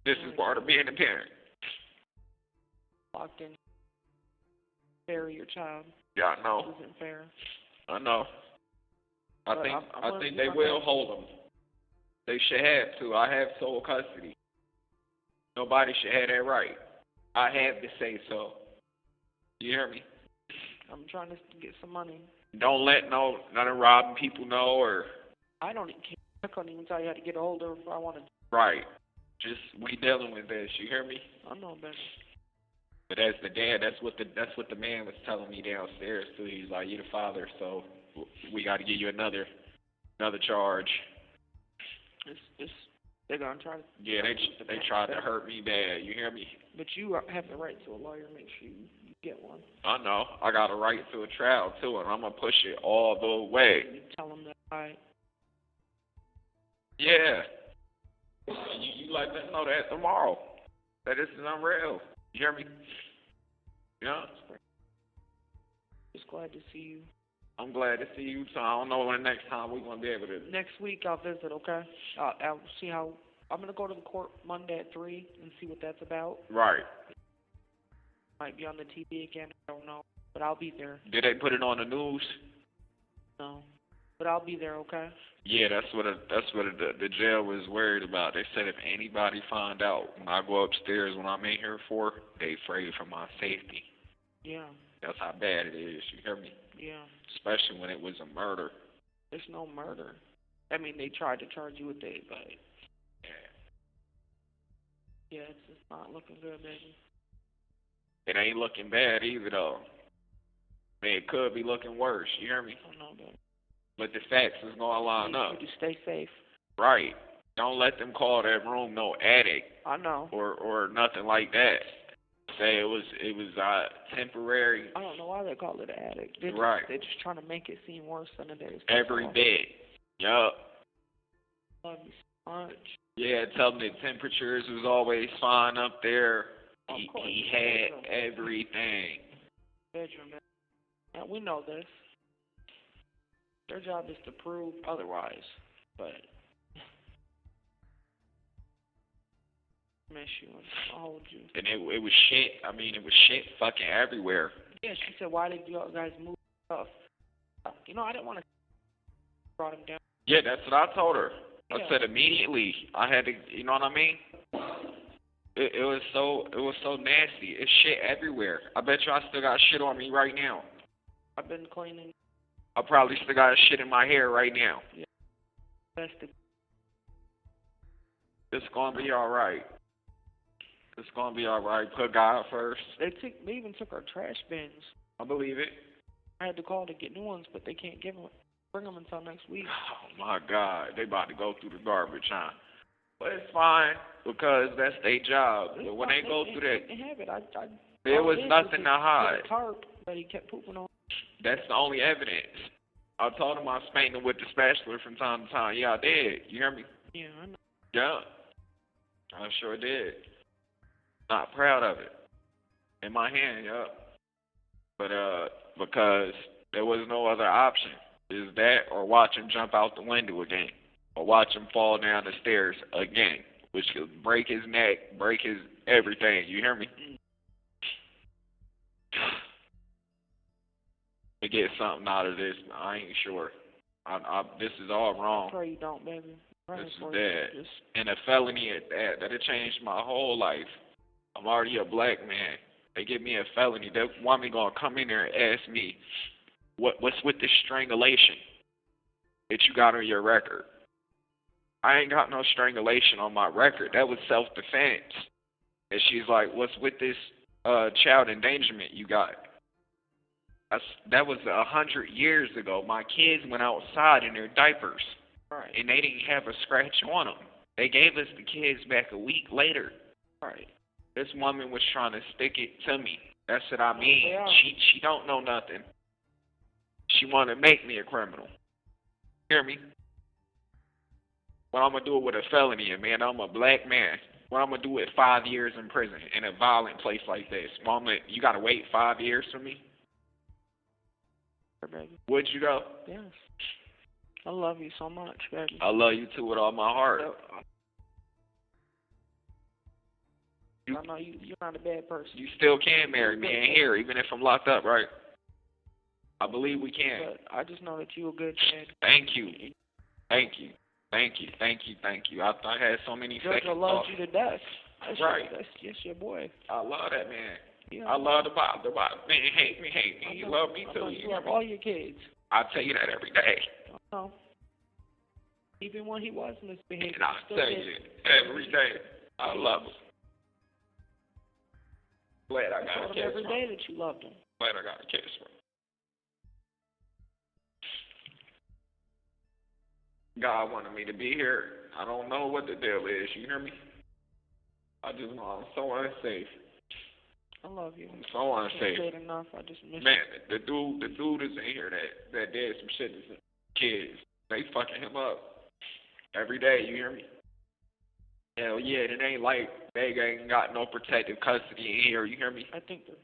[SPEAKER 1] This is part of being a parent.
[SPEAKER 5] Locked in. Bury your child.
[SPEAKER 1] Yeah, I know.
[SPEAKER 5] This isn't fair.
[SPEAKER 1] I know. I
[SPEAKER 5] But
[SPEAKER 1] think
[SPEAKER 5] I'm
[SPEAKER 1] I think
[SPEAKER 5] gonna
[SPEAKER 1] they
[SPEAKER 5] do my
[SPEAKER 1] will
[SPEAKER 5] best.
[SPEAKER 1] hold them. They should have to. I have sole custody. Nobody should have that right. I have to say so. You hear me?
[SPEAKER 5] I'm trying to get some money.
[SPEAKER 1] Don't let none of robbing people know or
[SPEAKER 5] I don't even care. I couldn't even tell you how to get a hold of her if I wanted.
[SPEAKER 1] right. Just we dealing with this. You hear me?
[SPEAKER 5] I know better.
[SPEAKER 1] But as the dad, that's what the man was telling me downstairs too. He's like, "You're the father, so we got to give you another charge."
[SPEAKER 5] It's they're gonna try to.
[SPEAKER 1] Yeah, they tried to hurt me bad. You hear me?
[SPEAKER 5] But you have the right to a lawyer. Make sure you get one.
[SPEAKER 1] I know. I got a right to a trial too, and I'm gonna push it all the way.
[SPEAKER 5] You tell them that I.
[SPEAKER 1] Yeah. You let them know that tomorrow. That this is unreal. You hear me? Yeah.
[SPEAKER 5] Just glad to see you.
[SPEAKER 1] I'm glad to see you. So I don't know when next time we're gonna be able to.
[SPEAKER 5] Next week I'll visit. Okay. I'll see how. I'm gonna go to the court Monday at 3 and see what that's about.
[SPEAKER 1] Right.
[SPEAKER 5] Might be on the TV again. I don't know. But I'll be there.
[SPEAKER 1] Did they put it on the news?
[SPEAKER 5] No. But I'll be there. Okay.
[SPEAKER 1] Yeah, that's what the jail was worried about. They said if anybody find out when I go upstairs when I'm in here for, they afraid for my safety.
[SPEAKER 5] Yeah.
[SPEAKER 1] That's how bad it is. You hear me?
[SPEAKER 5] Yeah.
[SPEAKER 1] Especially when it was a murder.
[SPEAKER 5] There's no murder. I mean, they tried to charge you with it, but yeah, it's just not looking good, baby.
[SPEAKER 1] It ain't looking bad either though. I mean, it could be looking worse. You hear me?
[SPEAKER 5] I don't know, baby.
[SPEAKER 1] But the facts is gonna line up.
[SPEAKER 5] You just stay safe.
[SPEAKER 1] Right. Don't let them call that room no attic
[SPEAKER 5] I know.
[SPEAKER 1] or nothing like that. Say it was temporary.
[SPEAKER 5] I don't know why they call it an attic. They're just trying to make it seem worse than it is.
[SPEAKER 1] Every bit. Yup.
[SPEAKER 5] Love you so much.
[SPEAKER 1] Yeah, tell them the temperatures was always fine up there.
[SPEAKER 5] Of course.
[SPEAKER 1] He had everything.
[SPEAKER 5] Bedroom. Yeah, we know this. Their job is to prove otherwise, but I miss you and I'll hold you.
[SPEAKER 1] And it was shit. I mean, it was shit fucking everywhere.
[SPEAKER 5] Yeah, she said, why did you guys move stuff? You know, I didn't want to brought him down.
[SPEAKER 1] Yeah, that's what I told her.
[SPEAKER 5] Yeah.
[SPEAKER 1] I said immediately. I had to, you know what I mean? It was so nasty. It's shit everywhere. I bet you I still got shit on me right now.
[SPEAKER 5] I've been cleaning.
[SPEAKER 1] I probably still got shit in my hair right now.
[SPEAKER 5] Yeah. That's the.
[SPEAKER 1] It's gonna be all right. It's gonna be all right. Put God first.
[SPEAKER 5] They even took our trash bins.
[SPEAKER 1] I believe it.
[SPEAKER 5] I had to call to get new ones, but they can't bring them until next week.
[SPEAKER 1] Oh my God, they about to go through the garbage, huh? But it's fine because that's their job. But when they go through that,
[SPEAKER 5] they have it.
[SPEAKER 1] there was nothing to hide.
[SPEAKER 5] The tarp that he kept pooping on.
[SPEAKER 1] That's the only evidence. I told him I spanked him with the spatula from time to time. Yeah, I did. You hear me?
[SPEAKER 5] Yeah, I know.
[SPEAKER 1] Yeah, I sure did. Not proud of it. In my hand, yeah. But because there was no other option. Is that or watch him jump out the window again, or watch him fall down the stairs again, which could break his neck, break his everything. You hear me? To get something out of this, I ain't sure. This is all wrong.
[SPEAKER 5] I pray you don't, baby.
[SPEAKER 1] This is bad. And a felony at that. That'll change my whole life. I'm already a black man. They give me a felony. That woman gonna come in there and ask me, what's with this strangulation that you got on your record? I ain't got no strangulation on my record. That was self-defense. And she's like, what's with this child endangerment you got? That was 100 years ago. My kids went outside in their diapers,
[SPEAKER 5] right,
[SPEAKER 1] and they didn't have a scratch on them. They gave us the kids back a week later.
[SPEAKER 5] Right.
[SPEAKER 1] This woman was trying to stick it to me. That's what I mean.
[SPEAKER 5] Yeah.
[SPEAKER 1] She don't know nothing. She want to make me a criminal. Hear me? But I'm going to do it with a felony, and man, I'm a black man. What I'm gonna do with 5 years in prison in a violent place like this? Mama, you gotta wait 5 years for me?
[SPEAKER 5] Baby.
[SPEAKER 1] Would you though?
[SPEAKER 5] Yes. I love you so much, baby.
[SPEAKER 1] I love you too with all my heart.
[SPEAKER 5] I know you're not a bad person.
[SPEAKER 1] You still can marry me in here, even if I'm locked up, right? I believe we can.
[SPEAKER 5] But I just know that you're a good dad.
[SPEAKER 1] Thank you. Thank you. Thank you. Thank you. Thank you. I had so many
[SPEAKER 5] Georgia
[SPEAKER 1] second
[SPEAKER 5] loves
[SPEAKER 1] thoughts.
[SPEAKER 5] you to death. That's
[SPEAKER 1] right.
[SPEAKER 5] That's your boy.
[SPEAKER 1] I love that man.
[SPEAKER 5] Yeah.
[SPEAKER 1] I love the Bible. Man, hate me. You love me too.
[SPEAKER 5] You love all your kids.
[SPEAKER 1] I tell you that every day.
[SPEAKER 5] I know. Even when he was misbehaving.
[SPEAKER 1] And I tell you every day. I love him. Glad I got a kiss.
[SPEAKER 5] Every day that you loved him.
[SPEAKER 1] Glad I got a kiss from him. God wanted me to be here. I don't know what the deal is. You hear me? I just know I'm so unsafe.
[SPEAKER 5] I love you.
[SPEAKER 1] I'm so unsafe.
[SPEAKER 5] I can't say it enough. I just miss
[SPEAKER 1] man, the dude is in here that did some shit to some kids. They fucking him up every day. You hear me? Hell yeah, it ain't like they ain't got no protective custody in here. You hear me?
[SPEAKER 5] I think they're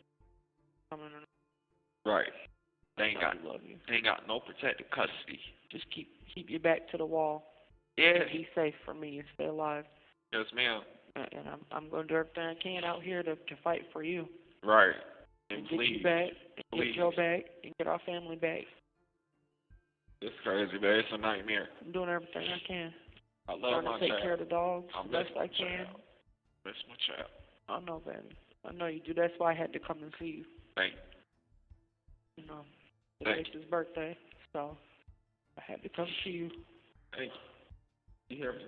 [SPEAKER 5] coming in.
[SPEAKER 1] Right. They ain't got
[SPEAKER 5] love you.
[SPEAKER 1] They ain't got no protective custody.
[SPEAKER 5] Just keep your back to the wall.
[SPEAKER 1] Yeah.
[SPEAKER 5] Be safe for me and stay alive.
[SPEAKER 1] Yes, ma'am.
[SPEAKER 5] And I'm going to do everything I can out here to fight for you.
[SPEAKER 1] Right.
[SPEAKER 5] And
[SPEAKER 1] please,
[SPEAKER 5] get you back, and
[SPEAKER 1] please.
[SPEAKER 5] get Joe back, and get our family back.
[SPEAKER 1] It's crazy, man. It's a nightmare.
[SPEAKER 5] I'm doing everything I can.
[SPEAKER 1] I love my
[SPEAKER 5] trying to take
[SPEAKER 1] child.
[SPEAKER 5] care of the dogs
[SPEAKER 1] I
[SPEAKER 5] the best I can.
[SPEAKER 1] Child. Miss my child.
[SPEAKER 5] I know, baby. I know you do. That's why I had to come and see you.
[SPEAKER 1] Thank
[SPEAKER 5] you. You know,
[SPEAKER 1] Thank
[SPEAKER 5] it's his birthday, so I had to come see you.
[SPEAKER 1] Thank you. You hear me?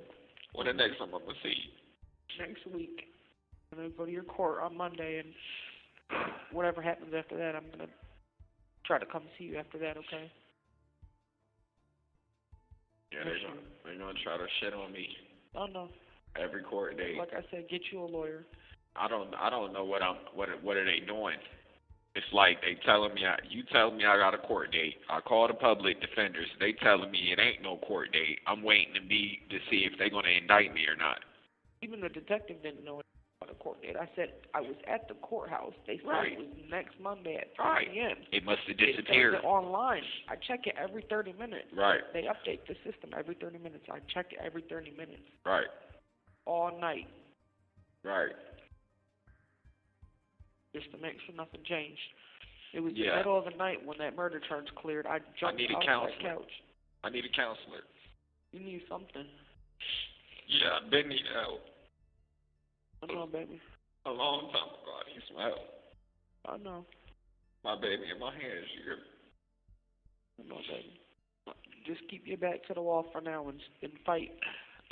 [SPEAKER 1] When the next time I'm going to see you?
[SPEAKER 5] Next week. I'm going to go to your court on Monday, and whatever happens after that, I'm going to try to come see you after that, okay?
[SPEAKER 1] Yeah, they're gonna try to shit on me.
[SPEAKER 5] Oh no.
[SPEAKER 1] Every court date.
[SPEAKER 5] Like I said, get you a lawyer.
[SPEAKER 1] I don't know what are they doing. It's like they telling me you telling me I got a court date. I call the public defenders. They telling me it ain't no court date. I'm waiting to see if they're gonna indict me or not.
[SPEAKER 5] Even the detective didn't know about a court date. I said I was at the courthouse. They said it was next Monday at 3 p.m.
[SPEAKER 1] It must have disappeared.
[SPEAKER 5] It online. I check it every 30 minutes.
[SPEAKER 1] Right.
[SPEAKER 5] They update the system every 30 minutes. I check it every 30 minutes.
[SPEAKER 1] Right.
[SPEAKER 5] All night.
[SPEAKER 1] Right.
[SPEAKER 5] Just to make sure nothing changed. It was the middle of the night when that murder charge cleared. I jumped off that couch.
[SPEAKER 1] I need a counselor.
[SPEAKER 5] You need something.
[SPEAKER 1] Yeah, I've been needing help.
[SPEAKER 5] I know, baby.
[SPEAKER 1] A long time ago, I need some help.
[SPEAKER 5] I know.
[SPEAKER 1] My baby in my hands, you hear me?
[SPEAKER 5] I know, baby. Just keep your back to the wall for now and fight.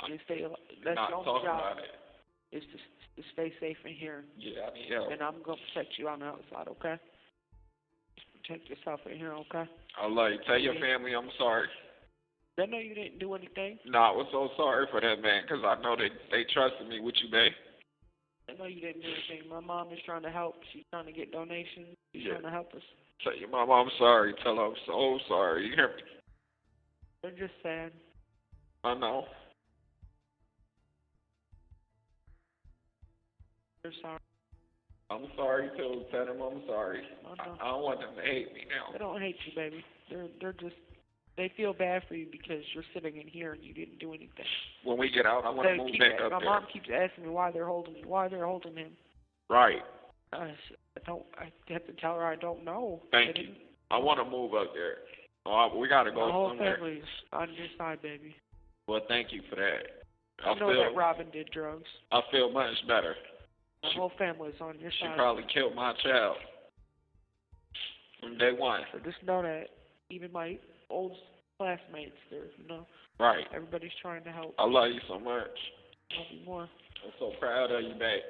[SPEAKER 5] And stay. That's
[SPEAKER 1] not
[SPEAKER 5] your only
[SPEAKER 1] talking
[SPEAKER 5] job.
[SPEAKER 1] about it.
[SPEAKER 5] Is to stay safe in here.
[SPEAKER 1] Yeah, I need help.
[SPEAKER 5] And I'm gonna protect you on the outside, okay? Just protect yourself in here, okay?
[SPEAKER 1] I love you. Tell your family I'm sorry.
[SPEAKER 5] They know you didn't do anything.
[SPEAKER 1] No, I was so sorry for that, man, because I know they trusted me with you, babe.
[SPEAKER 5] I know you didn't do anything. My mom is trying to help. She's trying to get donations. She's trying to help us.
[SPEAKER 1] Tell your mama I'm sorry. Tell her I'm so sorry. You hear me?
[SPEAKER 5] They're just sad.
[SPEAKER 1] I know.
[SPEAKER 5] They're sorry.
[SPEAKER 1] I'm sorry too. Tell them I'm sorry. I don't want them to hate me now.
[SPEAKER 5] They don't hate you, baby. They're just they feel bad for you because you're sitting in here and you didn't do anything.
[SPEAKER 1] When we get out, I want to move back up there.
[SPEAKER 5] My mom keeps asking me why they're holding him.
[SPEAKER 1] Right.
[SPEAKER 5] I have to tell her I don't know.
[SPEAKER 1] Thank you. I want to move up there. Oh, we got to go somewhere.
[SPEAKER 5] My whole family's on your side, baby.
[SPEAKER 1] Well, thank you for that.
[SPEAKER 5] I know that Robin did drugs.
[SPEAKER 1] I feel much better.
[SPEAKER 5] My whole family's on your
[SPEAKER 1] She
[SPEAKER 5] side.
[SPEAKER 1] probably killed my child from day one.
[SPEAKER 5] So just know that even my old classmates,
[SPEAKER 1] Right.
[SPEAKER 5] Everybody's trying to help.
[SPEAKER 1] I love you so much.
[SPEAKER 5] Love you more.
[SPEAKER 1] I'm so proud of you, babe.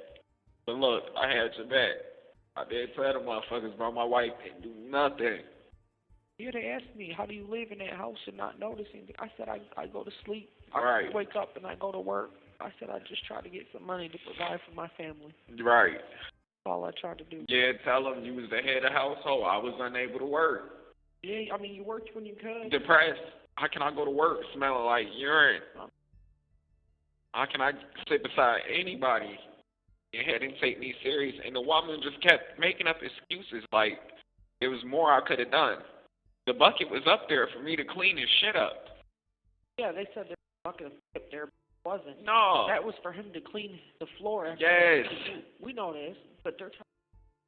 [SPEAKER 1] But look, I had your back. I did tell the motherfuckers, bro. My wife didn't do nothing.
[SPEAKER 5] Yeah, they asked me, how do you live in that house and not notice anything? I said, I go to sleep.
[SPEAKER 1] Right.
[SPEAKER 5] I wake up and I go to work. I said, I just try to get some money to provide for my family.
[SPEAKER 1] Right.
[SPEAKER 5] That's all I tried to do.
[SPEAKER 1] Yeah, tell them you was the head of household. I was unable to work.
[SPEAKER 5] Yeah, I mean, you worked when you could.
[SPEAKER 1] Depressed. How can I go to work smelling like urine? How can I sit beside anybody and had him take me serious? And the woman just kept making up excuses like there was more I could have done. The bucket was up there for me to clean his shit up.
[SPEAKER 5] Yeah, they said there was a bucket of up there, but it wasn't.
[SPEAKER 1] No.
[SPEAKER 5] That was for him to clean the floor.
[SPEAKER 1] Yes.
[SPEAKER 5] We know this, but they're trying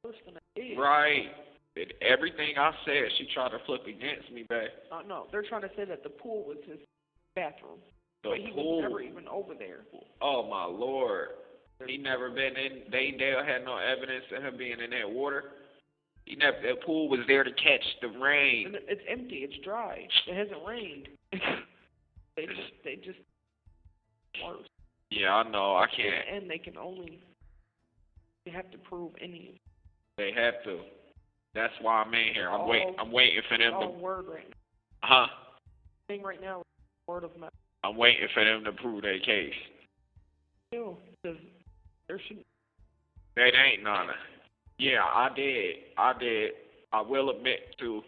[SPEAKER 5] to worse than I did.
[SPEAKER 1] Right. And everything I said, she tried to flip against me, babe.
[SPEAKER 5] No, they're trying to say that the pool was his bathroom.
[SPEAKER 1] The
[SPEAKER 5] but he
[SPEAKER 1] pool.
[SPEAKER 5] was never even over there.
[SPEAKER 1] Oh, my Lord. He never been in. Dale had no evidence of him being in that water. He never. The pool was there to catch the rain.
[SPEAKER 5] And it's empty. It's dry. It hasn't rained. they just worse.
[SPEAKER 1] Yeah, I know. I can't.
[SPEAKER 5] And they can only. They have to prove any.
[SPEAKER 1] They have to. That's why I'm in here. I'm waiting for them to.
[SPEAKER 5] Word right now.
[SPEAKER 1] Huh?
[SPEAKER 5] Thing right now is word of mouth.
[SPEAKER 1] I'm waiting for them to prove their case.
[SPEAKER 5] Because there should.
[SPEAKER 1] That ain't none. Yeah, I did. I will admit to.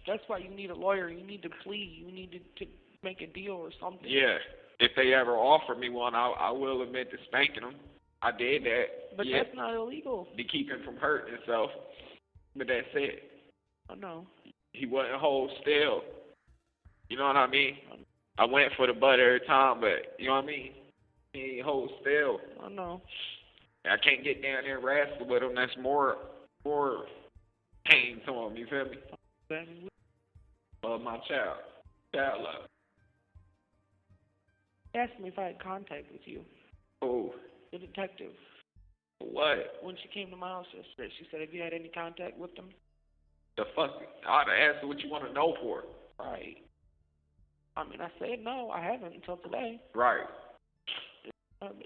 [SPEAKER 5] That's why you need a lawyer. You need to plead. You need to make a deal or something.
[SPEAKER 1] Yeah. If they ever offer me one, I will admit to spanking them. I did that.
[SPEAKER 5] But
[SPEAKER 1] yeah,
[SPEAKER 5] that's not illegal.
[SPEAKER 1] To keep him from hurting himself. But that's it.
[SPEAKER 5] I know.
[SPEAKER 1] He wasn't hold still. You know what I mean? I went for the butt every time, but you know what I mean? He ain't hold still.
[SPEAKER 5] I know.
[SPEAKER 1] I can't get down there and wrestle with him. That's more pain to him. You feel me? Love my child. Child love.
[SPEAKER 5] He asked me if I had contact with you.
[SPEAKER 1] Oh.
[SPEAKER 5] The detective.
[SPEAKER 1] What?
[SPEAKER 5] When she came to my house yesterday, she said, have you had any contact with them?
[SPEAKER 1] The fuck? I'd ask her what you want to know for.
[SPEAKER 5] Right. I mean, I said no, I haven't until today.
[SPEAKER 1] Right.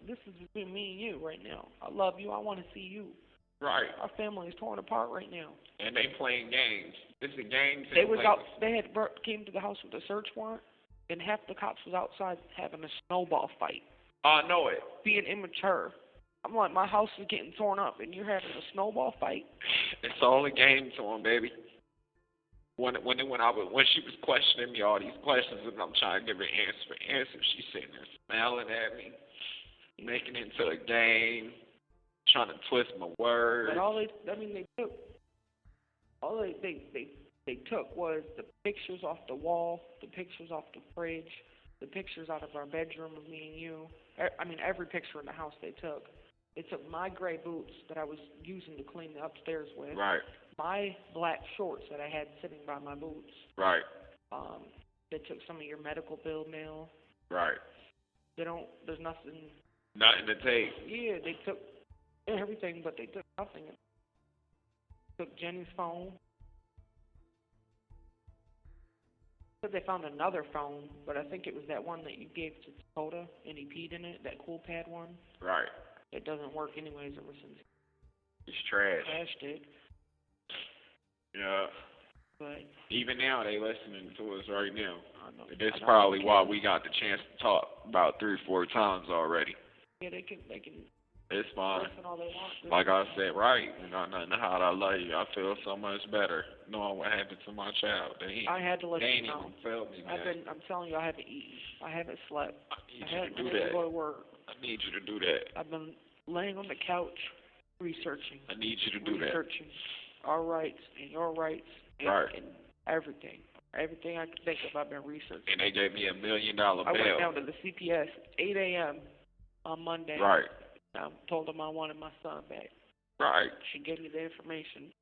[SPEAKER 5] This is between me and you right now. I love you. I want to see you.
[SPEAKER 1] Right.
[SPEAKER 5] Our family is torn apart right now.
[SPEAKER 1] And they playing games. This is a game.
[SPEAKER 5] They was out. They had came to the house with a search warrant, and half the cops was outside having a snowball fight.
[SPEAKER 1] I know it.
[SPEAKER 5] Being immature. I'm like, my house is getting torn up, and you're having a snowball fight.
[SPEAKER 1] It's all a game to him, baby. When she was questioning me all these questions, and I'm trying to give her answer, she's sitting there smiling at me, making it into a game, trying to twist my words.
[SPEAKER 5] But they took was the pictures off the wall, the pictures off the fridge, the pictures out of our bedroom of me and you. I mean, every picture in the house they took. They took my gray boots that I was using to clean the upstairs with.
[SPEAKER 1] Right.
[SPEAKER 5] My black shorts that I had sitting by my boots.
[SPEAKER 1] Right.
[SPEAKER 5] They took some of your medical bill mail.
[SPEAKER 1] Right.
[SPEAKER 5] There's nothing.
[SPEAKER 1] Nothing to take.
[SPEAKER 5] Yeah, they took everything, but they took nothing. Took Jenny's phone. Said they found another phone, but I think it was that one that you gave to Takoda, and he peed in it, that Coolpad one.
[SPEAKER 1] Right.
[SPEAKER 5] It doesn't work anyways ever since.
[SPEAKER 1] It's trash.
[SPEAKER 5] Trashed it.
[SPEAKER 1] Yeah.
[SPEAKER 5] But
[SPEAKER 1] even now they listening to us right now. This is
[SPEAKER 5] I
[SPEAKER 1] probably why we got the chance to talk about 3 or 4 times already.
[SPEAKER 5] Yeah, they can.
[SPEAKER 1] It's fine.
[SPEAKER 5] Listen all they want.
[SPEAKER 1] Like I said, right. You know, nothing to hide. I love you. I feel so much better knowing what happened to my child.
[SPEAKER 5] I had to let
[SPEAKER 1] they
[SPEAKER 5] you
[SPEAKER 1] ain't
[SPEAKER 5] know.
[SPEAKER 1] even felt me, man.
[SPEAKER 5] I'm telling you, I haven't eaten. I haven't slept.
[SPEAKER 1] I need
[SPEAKER 5] I
[SPEAKER 1] you
[SPEAKER 5] haven't
[SPEAKER 1] to do
[SPEAKER 5] been able
[SPEAKER 1] that.
[SPEAKER 5] to go to work.
[SPEAKER 1] I need you to do that.
[SPEAKER 5] I've been laying on the couch researching.
[SPEAKER 1] I need you to do that.
[SPEAKER 5] Researching our rights and your rights and,
[SPEAKER 1] Right.
[SPEAKER 5] and everything. Everything I can think of, I've been researching.
[SPEAKER 1] And they gave me $1 million bail.
[SPEAKER 5] I went down to the CPS 8 a.m. on Monday.
[SPEAKER 1] Right.
[SPEAKER 5] I told them I wanted my son back.
[SPEAKER 1] Right.
[SPEAKER 5] She gave me the information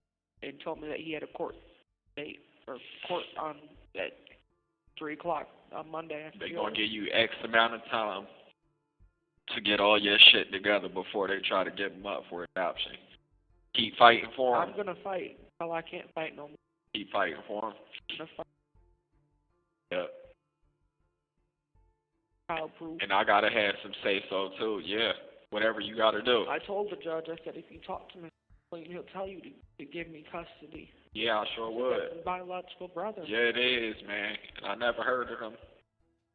[SPEAKER 5] and told me that he had a court date or court on at 3 o'clock on Monday.
[SPEAKER 1] They're going to give you X amount of time to get all your shit together before they try to give him up for adoption. Keep fighting for him.
[SPEAKER 5] I'm going to fight until I can't fight no more.
[SPEAKER 1] Keep fighting for him.
[SPEAKER 5] I'm going to fight.
[SPEAKER 1] Yep.
[SPEAKER 5] Child proof.
[SPEAKER 1] And I got to have some say-so, too. Yeah. Whatever you got to do.
[SPEAKER 5] I told the judge, I said, if you talk to me, he'll tell you to give me custody.
[SPEAKER 1] Yeah, I sure would.
[SPEAKER 5] That's my biological brother.
[SPEAKER 1] Yeah, it is, man. And I never heard of him.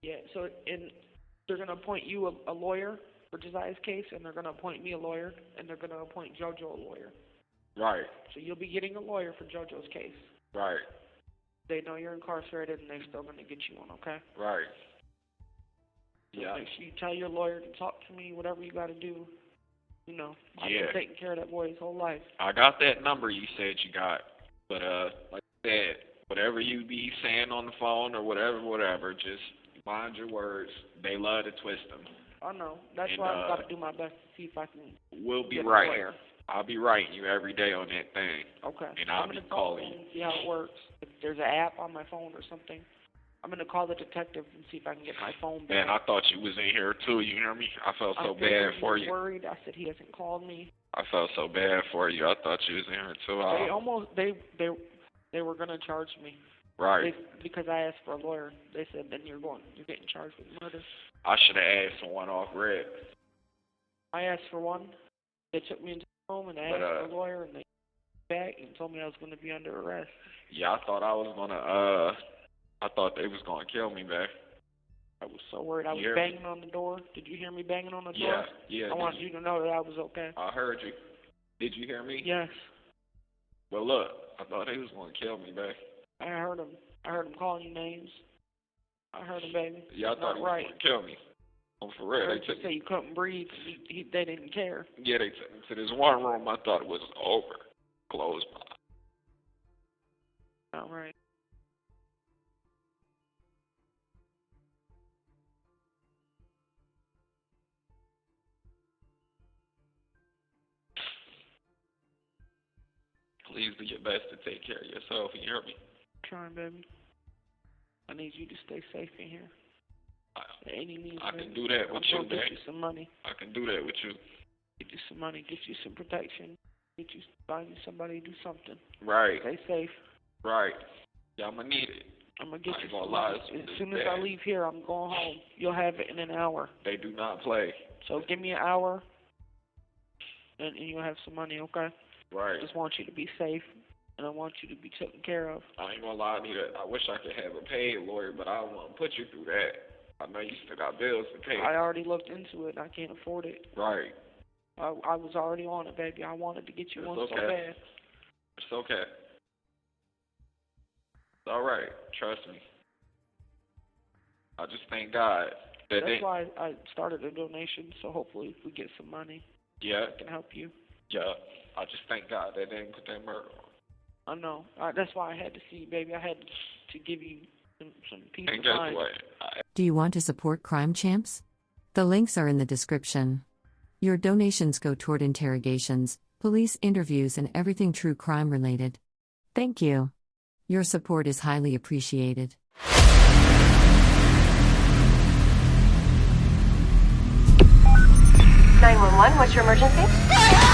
[SPEAKER 5] Yeah, so they're going to appoint you a lawyer for Josiah's case, and they're going to appoint me a lawyer, and they're going to appoint JoJo a lawyer.
[SPEAKER 1] Right.
[SPEAKER 5] So you'll be getting a lawyer for JoJo's case.
[SPEAKER 1] Right.
[SPEAKER 5] They know you're incarcerated, and they're still going to get you one, okay?
[SPEAKER 1] Right. Yeah.
[SPEAKER 5] Make sure you tell your lawyer to talk to me, whatever you got to do. You know, I've been
[SPEAKER 1] Yeah.
[SPEAKER 5] taking care of that boy his whole life.
[SPEAKER 1] I got that number you said you got, but like I said, whatever you be saying on the phone or whatever, just mind your words. They love to twist them.
[SPEAKER 5] I know. That's
[SPEAKER 1] And,
[SPEAKER 5] why I've got to do my best to see if I can
[SPEAKER 1] We'll be
[SPEAKER 5] get a
[SPEAKER 1] right.
[SPEAKER 5] lawyer.
[SPEAKER 1] I'll be writing you every day on that thing.
[SPEAKER 5] Okay.
[SPEAKER 1] And I'll
[SPEAKER 5] I'm
[SPEAKER 1] be
[SPEAKER 5] gonna call
[SPEAKER 1] calling
[SPEAKER 5] him
[SPEAKER 1] you.
[SPEAKER 5] and see how it works. If there's an app on my phone or something, I'm gonna call the detective and see if I can get my phone back.
[SPEAKER 1] Man, I thought you was in here too, you hear me? I felt so bad for you.
[SPEAKER 5] I was worried. I said he hasn't called me.
[SPEAKER 1] I felt so bad for you. I thought you was in here too.
[SPEAKER 5] They were gonna charge me.
[SPEAKER 1] Right.
[SPEAKER 5] Because I asked for a lawyer. They said then you're getting charged with murder.
[SPEAKER 1] I should have asked for one off red.
[SPEAKER 5] I asked for one. They took me into the room and I asked for a lawyer and they came back and told me I was gonna be under arrest.
[SPEAKER 1] Yeah, I thought I thought they was gonna kill me, man.
[SPEAKER 5] I was so worried. I was banging on the door. Did you hear me banging on the door?
[SPEAKER 1] Yeah.
[SPEAKER 5] I wanted you to know that I was okay.
[SPEAKER 1] I heard you. Did you hear me?
[SPEAKER 5] Yes.
[SPEAKER 1] Well, look, I thought they was gonna kill me, man.
[SPEAKER 5] I heard him. I heard him calling you names. I heard him, baby.
[SPEAKER 1] Yeah, I thought he was gonna kill me. Oh, for real.
[SPEAKER 5] I heard you say you couldn't breathe. They didn't care.
[SPEAKER 1] Yeah, they took me to this one room. I thought it was over. Closed my.
[SPEAKER 5] All right.
[SPEAKER 1] Please do your best to take care of yourself. You hear me?
[SPEAKER 5] Trying, baby. I need you to stay safe in here. Any means.
[SPEAKER 1] I can do that with you, man.
[SPEAKER 5] Get you some money.
[SPEAKER 1] I can do that with you.
[SPEAKER 5] Get you some money. Get you some protection. Find you somebody to do something.
[SPEAKER 1] Right.
[SPEAKER 5] Stay safe.
[SPEAKER 1] Right. Yeah, I'm gonna need it.
[SPEAKER 5] I'm gonna get you
[SPEAKER 1] some
[SPEAKER 5] some
[SPEAKER 1] money.
[SPEAKER 5] money. As soon as I leave here, I'm going home. You'll have it in an hour.
[SPEAKER 1] They do not play.
[SPEAKER 5] So give me an hour, and you'll have some money, okay?
[SPEAKER 1] Right.
[SPEAKER 5] I just want you to be safe, and I want you to be taken care of.
[SPEAKER 1] I ain't gonna lie, I wish I could have a paid lawyer, but I don't want to put you through that. I know you still got bills to pay.
[SPEAKER 5] I already looked into it, and I can't afford it.
[SPEAKER 1] Right.
[SPEAKER 5] I was already on it, baby. I wanted to get you one so bad.
[SPEAKER 1] It's okay. It's all right. Trust me. I just thank God that
[SPEAKER 5] That's why I started a donation, so hopefully if we get some money,
[SPEAKER 1] yeah,
[SPEAKER 5] I can help you.
[SPEAKER 1] Yeah. I just thank God that they didn't put that murder on.
[SPEAKER 5] I know. That's why I had to see you, baby. I had to give you some peace
[SPEAKER 1] And
[SPEAKER 5] of
[SPEAKER 1] guess
[SPEAKER 5] mind.
[SPEAKER 1] what?
[SPEAKER 6] Do you want to support Crime Champs? The links are in the description. Your donations go toward interrogations, police interviews, and everything true crime related. Thank you. Your support is highly appreciated.
[SPEAKER 7] 911, what's your emergency?